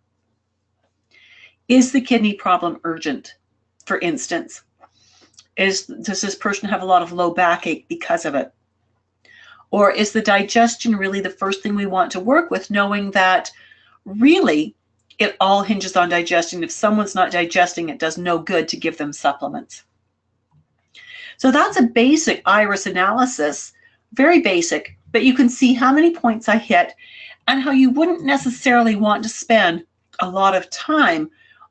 Is the kidney problem urgent, for instance? Does this person have a lot of low backache because of it? Or is the digestion really the first thing we want to work with, knowing that really it all hinges on digestion? If someone's not digesting, it does no good to give them supplements. So that's a basic iris analysis, very basic, but you can see how many points I hit and how you wouldn't necessarily want to spend a lot of time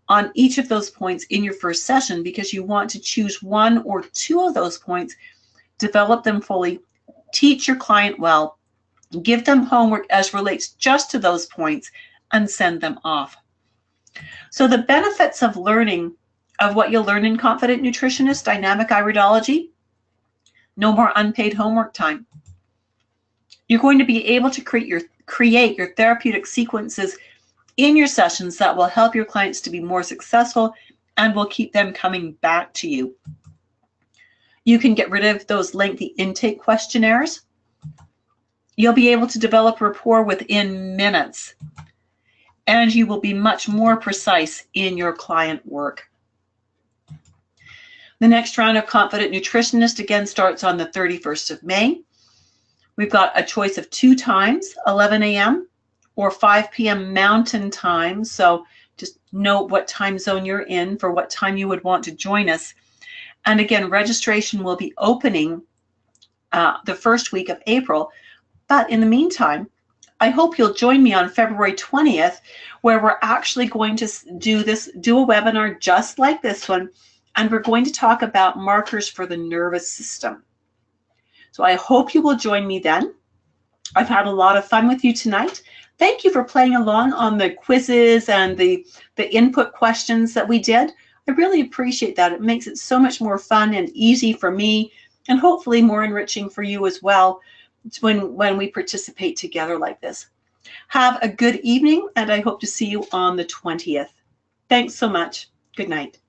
on each of those points in your first session, because you want to choose one or two of those points, develop them fully, teach your client well, give them homework as relates just to those points, and send them off. So the benefits of learning of what you'll learn in Confident Nutritionist Dynamic Iridology: no more unpaid homework time. You're going to be able to create your therapeutic sequences in your sessions that will help your clients to be more successful and will keep them coming back to you. You can get rid of those lengthy intake questionnaires. You'll be able to develop rapport within minutes, and you will be much more precise in your client work. The next round of Confident Nutritionist again starts on the 31st of May. We've got a choice of 2 times, 11 a.m. or 5 p.m. Mountain Time. So just note what time zone you're in for what time you would want to join us. And again, registration will be opening the first week of April. But in the meantime, I hope you'll join me on February 20th, where we're actually going to do a webinar just like this one, and we're going to talk about markers for the nervous system. So I hope you will join me then. I've had a lot of fun with you tonight. Thank you for playing along on the quizzes and the input questions that we did. I really appreciate that. It makes it so much more fun and easy for me, and hopefully more enriching for you as well when we participate together like this. Have a good evening, and I hope to see you on the 20th. Thanks so much. Good night.